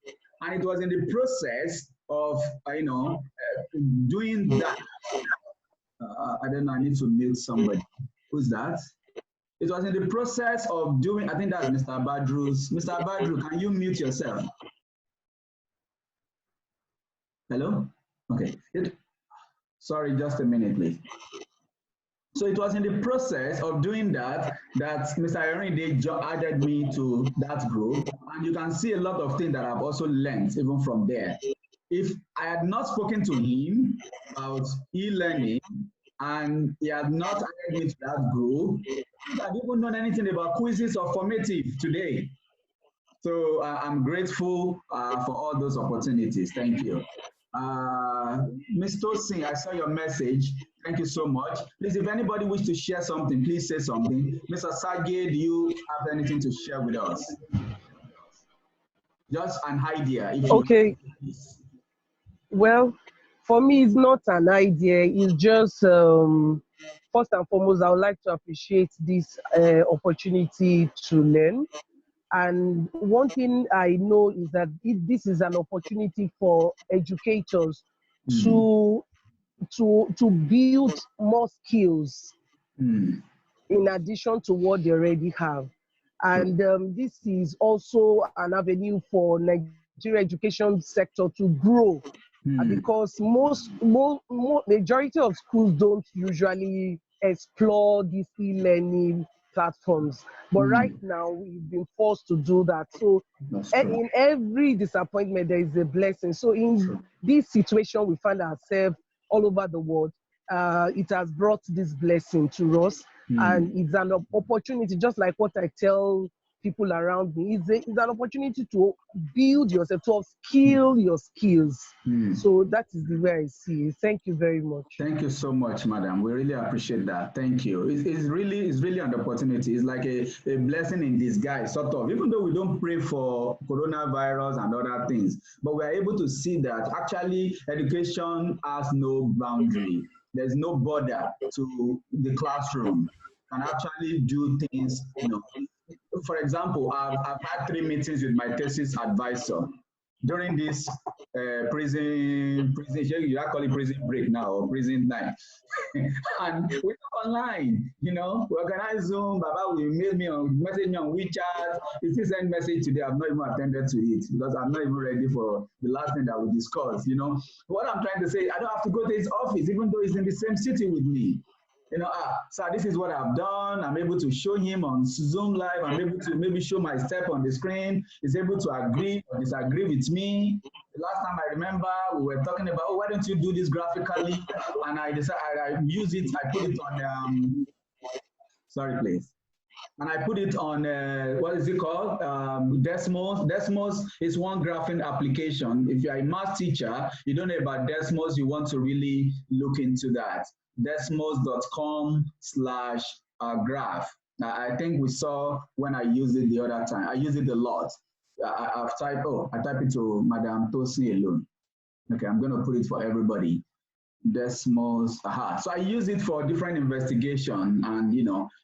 And it was in the process of, doing that. I don't know, I need to mute somebody. Who's that? It was in the process of doing, I think that's Mr. Badru's. Mr. Badru, can you mute yourself? Hello? Okay. Sorry, just a minute, please. So it was in the process of doing that Mr. Yorinde added me to that group, and you can see a lot of things that I've also learned even from there. If I had not spoken to him about e-learning and he had not added me to that group, I don't even know anything about quizzes or formative today. So I'm grateful for all those opportunities. Thank you. Ms. Tosin, I saw your message. Thank you so much. Please, if anybody wishes to share something, please say something. Mr. Sage, do you have anything to share with us? Just an idea.
Okay. Well, for me, it's not an idea. It's just, first and foremost, I would like to appreciate this opportunity to learn. And one thing I know is that this is an opportunity for educators to build more skills in addition to what they already have. And this is also an avenue for Nigeria education sector to grow because majority of schools don't usually explore these e-learning platforms. But right now, we've been forced to do that. So in every disappointment, there is a blessing. So in this situation, we find ourselves all over the world. It has brought this blessing to us. And it's an opportunity, just like what I tell people around me, it's an opportunity to build yourself, to upskill your skills. So that is the way I see it. Thank you very much.
Thank you so much, madam. We really appreciate that. Thank you. It's really an opportunity. It's like a blessing in disguise, sort of. Even though we don't pray for coronavirus and other things, but we're able to see that actually education has no boundary. There's no border to the classroom. can actually do things, For example, I've had 3 meetings with my thesis advisor during this you call it prison break now or prison night. And we talk online, we organize Zoom, Baba will message me on WeChat. If you send message today, I've not even attended to it because I'm not even ready for the last thing that we discussed, What I'm trying to say, I don't have to go to his office, even though he's in the same city with me. Sir, this is what I've done. I'm able to show him on Zoom Live. I'm able to maybe show my step on the screen. He's able to agree or disagree with me. The last time I remember, we were talking about, why don't you do this graphically? And I decided I use it. I put it on. Sorry, please. And I put it on, what is it called? Desmos. Desmos is one graphing application. If you're a math teacher, you don't know about Desmos, you want to really look into that. Desmos.com/graph. I think we saw when I used it the other time. I use it a lot. I type it to Madam Tosi alone. Okay, I'm going to put it for everybody. Desmos. So I use it for different investigation, and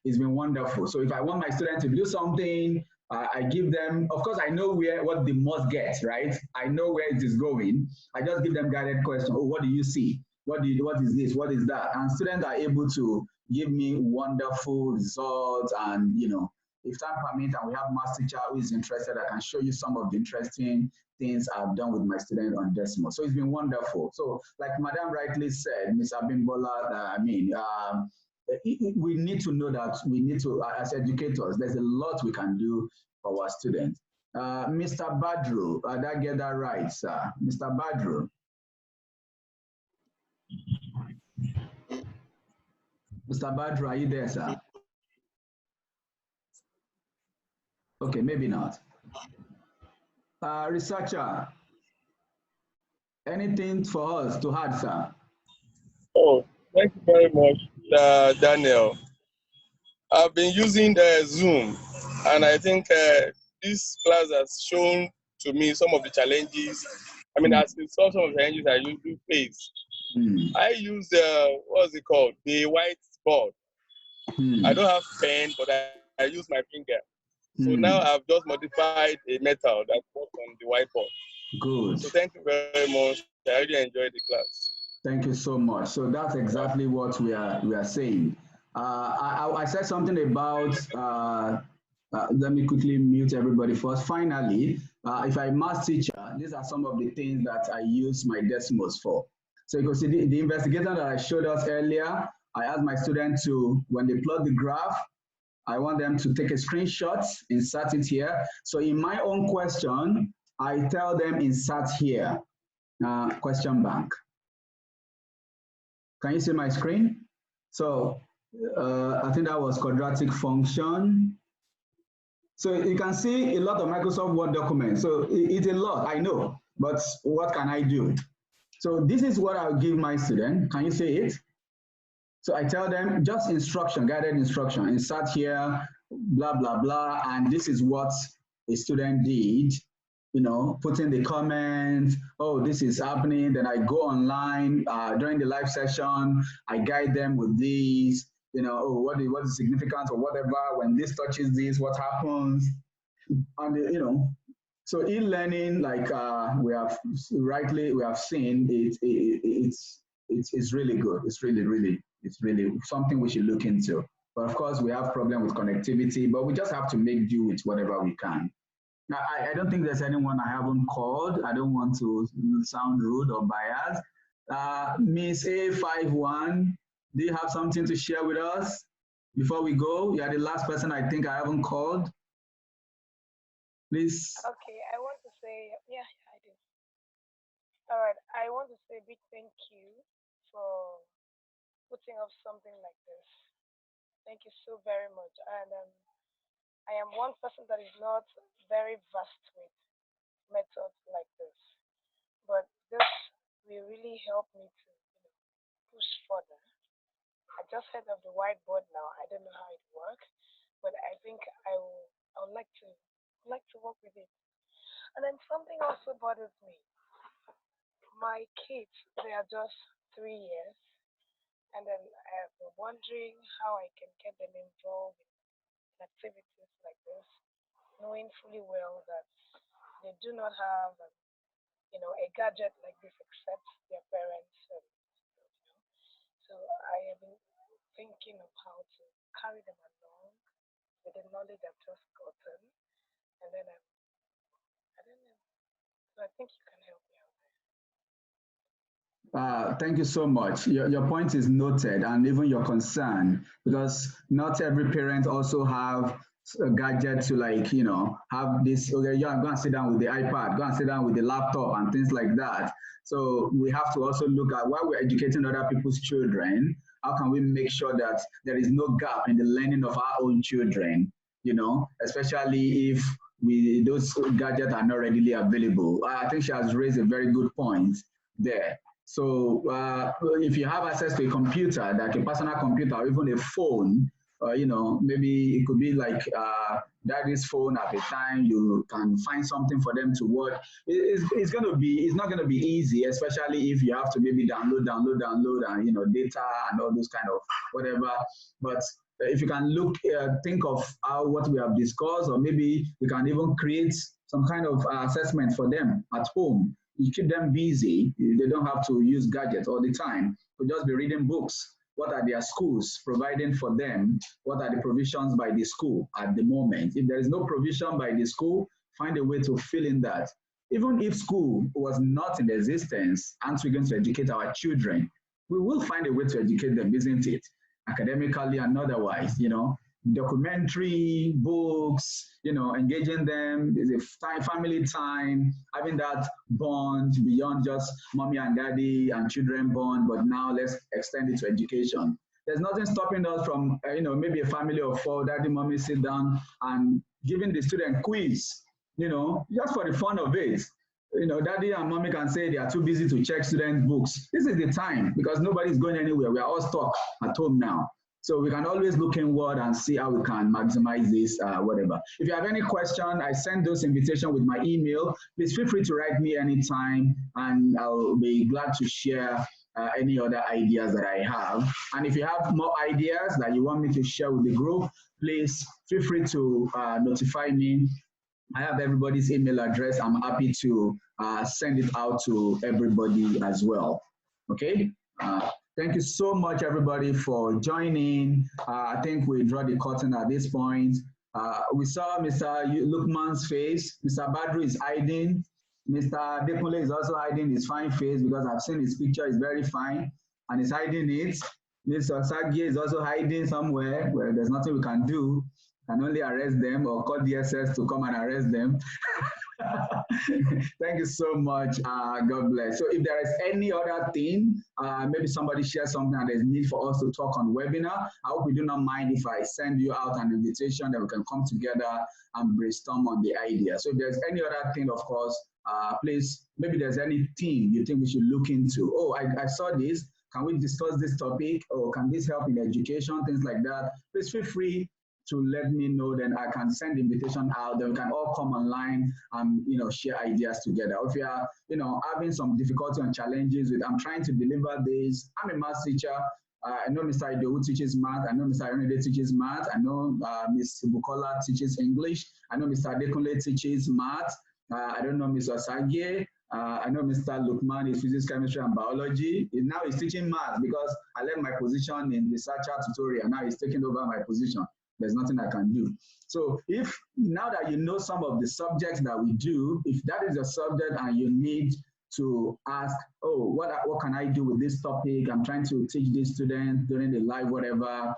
it's been wonderful. So if I want my students to do something, I give them. Of course, I know what they must get, right? I know where it is going. I just give them guided questions. Oh, what do you see? What is this? What is that? And students are able to give me wonderful results. And if time permits, and we have math teacher who is interested, I can show you some of the interesting things I've done with my students on Desmos. So it's been wonderful. So like Madam rightly said, Ms. Abimbola, we need to know that we need to, as educators, there's a lot we can do for our students. Mr. Badru, did I get that right, sir? Mr. Badru. Mr. Badru, are you there, sir? Okay, maybe not. Researcher, anything for us to add, sir?
Oh, thank you very much, Daniel. I've been using Zoom, and I think this class has shown to me some of the challenges. As we saw some of the challenges I usually face. I use what's it called? The whiteboard. I don't have pen, but I use my finger. So now I've just modified a metal that works on the whiteboard.
Good.
So thank you very much. I really enjoyed the class.
Thank you so much. So that's exactly what we are saying. I said something about, let me quickly mute everybody first. Finally, if I'm a math teacher, these are some of the things that I use my Desmos for. So you can see the investigation that I showed us earlier, I asked my students to, when they plot the graph, I want them to take a screenshot, insert it here. So in my own question, I tell them insert here, question bank. Can you see my screen? So I think that was quadratic function. So you can see a lot of Microsoft Word documents. So it's a lot, I know, but what can I do? So this is what I'll give my student. Can you see it? So I tell them just instruction, guided instruction, insert here, blah, blah, blah. And this is what a student did, put in the comments, oh, this is happening. Then I go online during the live session, I guide them with these, oh, what is the significance or whatever, when this touches this, what happens? And, so e-learning, like we have seen, it's really good. It's really something we should look into. But of course, we have problem with connectivity, but we just have to make do with whatever we can. Now, I don't think there's anyone I haven't called. I don't want to sound rude or biased. Miss A51, do you have something to share with us before we go? You are the last person I think I haven't called. Please.
Okay, I want to say, yeah, I do. All right, I want to say a big thank you for putting up something like this. Thank you so very much. And I am one person that is not very vast with methods like this, but this will really help me to push further. I just heard of the whiteboard now. I don't know how it works, but I think I would like to work with it. And then something also bothers me. My kids, they are just 3 years, And then I have been wondering how I can get them involved in activities like this, knowing fully well that they do not have, a gadget like this except their parents. So I have been thinking of how to carry them along with the knowledge I've just gotten, and then I don't know. So I think you can help me out there.
Thank you so much. Your point is noted, and even your concern, because not every parent also have a gadget to, like, have this. Okay, yeah, go and sit down with the iPad, go and sit down with the laptop and things like that. So we have to also look at while we're educating other people's children, how can we make sure that there is no gap in the learning of our own children, especially if those gadgets are not readily available. I think she has raised a very good point there. So if you have access to a computer, like a personal computer or even a phone, maybe it could be like daddy's phone at a time, you can find something for them to watch. It's not going to be easy, especially if you have to maybe download and, data and all those kind of whatever. But if you can think of what we have discussed, or maybe we can even create some kind of assessment for them at home. You keep them busy. They don't have to use gadgets all the time. They'll just be reading books. What are their schools providing for them? What are the provisions by the school at the moment? If there is no provision by the school, find a way to fill in that. Even if school was not in existence, aren't we going to educate our children? We will find a way to educate them, isn't it? Academically and otherwise, documentary, books, engaging them, is a family time, having that bond beyond just mommy and daddy and children bond, but now let's extend it to education. There's nothing stopping us from, maybe a family of 4, daddy, mommy sit down and giving the student quiz, just for the fun of it. Daddy and mommy can say they are too busy to check student books. This is the time, because nobody's going anywhere. We are all stuck at home now. So we can always look inward and see how we can maximize this, whatever. If you have any question, I send those invitations with my email. Please feel free to write me anytime, and I'll be glad to share any other ideas that I have. And if you have more ideas that you want me to share with the group, please feel free to notify me. I have everybody's email address. I'm happy to send it out to everybody as well. Okay? Thank you so much, everybody, for joining. I think we draw the curtain at this point. We saw Mr. Lukman's face. Mr. Badru is hiding. Mr. Dekunle is also hiding his fine face, because I've seen his picture. It's very fine, and he's hiding it. Mr. Sagie is also hiding somewhere where there's nothing we can do. Can only arrest them or call DSS to come and arrest them. Thank you so much. God bless. So if there is any other thing, maybe somebody shares something and there's need for us to talk on webinar, I hope you do not mind if I send you out an invitation that we can come together and brainstorm on the idea. So if there's any other thing, of course, please, maybe there's any thing you think we should look into. Oh, I saw this. Can we discuss this topic? Or can this help in education? Things like that. Please feel free to let me know, then I can send the invitation out, then we can all come online and share ideas together. If you are having some difficulty and challenges with, I'm trying to deliver this, I'm a math teacher. I know Mr. Idowu teaches math. I know Mr. Arenede teaches math. I know Ms. Bukola teaches English. I know Mr. Adekunle teaches math. I don't know Mr. Sagie. I know Mr. Lukman is physics, chemistry, and biology. Now he's teaching math, because I left my position in the researcher tutorial. Now he's taking over my position. There's nothing I can do. So if now that you know some of the subjects that we do, if that is a subject and you need to ask, oh, what can I do with this topic? I'm trying to teach this student during the live whatever,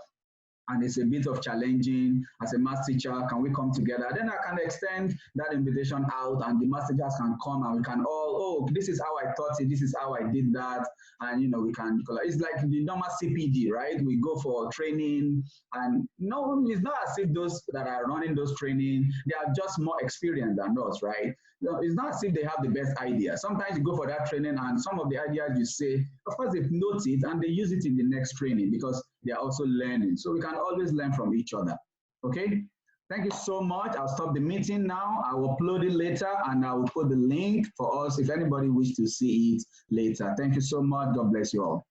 and it's a bit of challenging as a math teacher, can we come together? Then I can extend that invitation out, and the math teachers can come and we can all, oh, this is how I taught it, this is how I did that, and we can, it's like the normal CPD, right? We go for training, and no, it's not as if those that are running those training, they are just more experienced than us, right? It's not as if they have the best idea. Sometimes you go for that training and some of the ideas you say, of course, they've noted it and they use it in the next training because they are also learning. So we can always learn from each other. Okay? Thank you so much. I'll stop the meeting now. I will upload it later and I will put the link for us if anybody wishes to see it later. Thank you so much. God bless you all.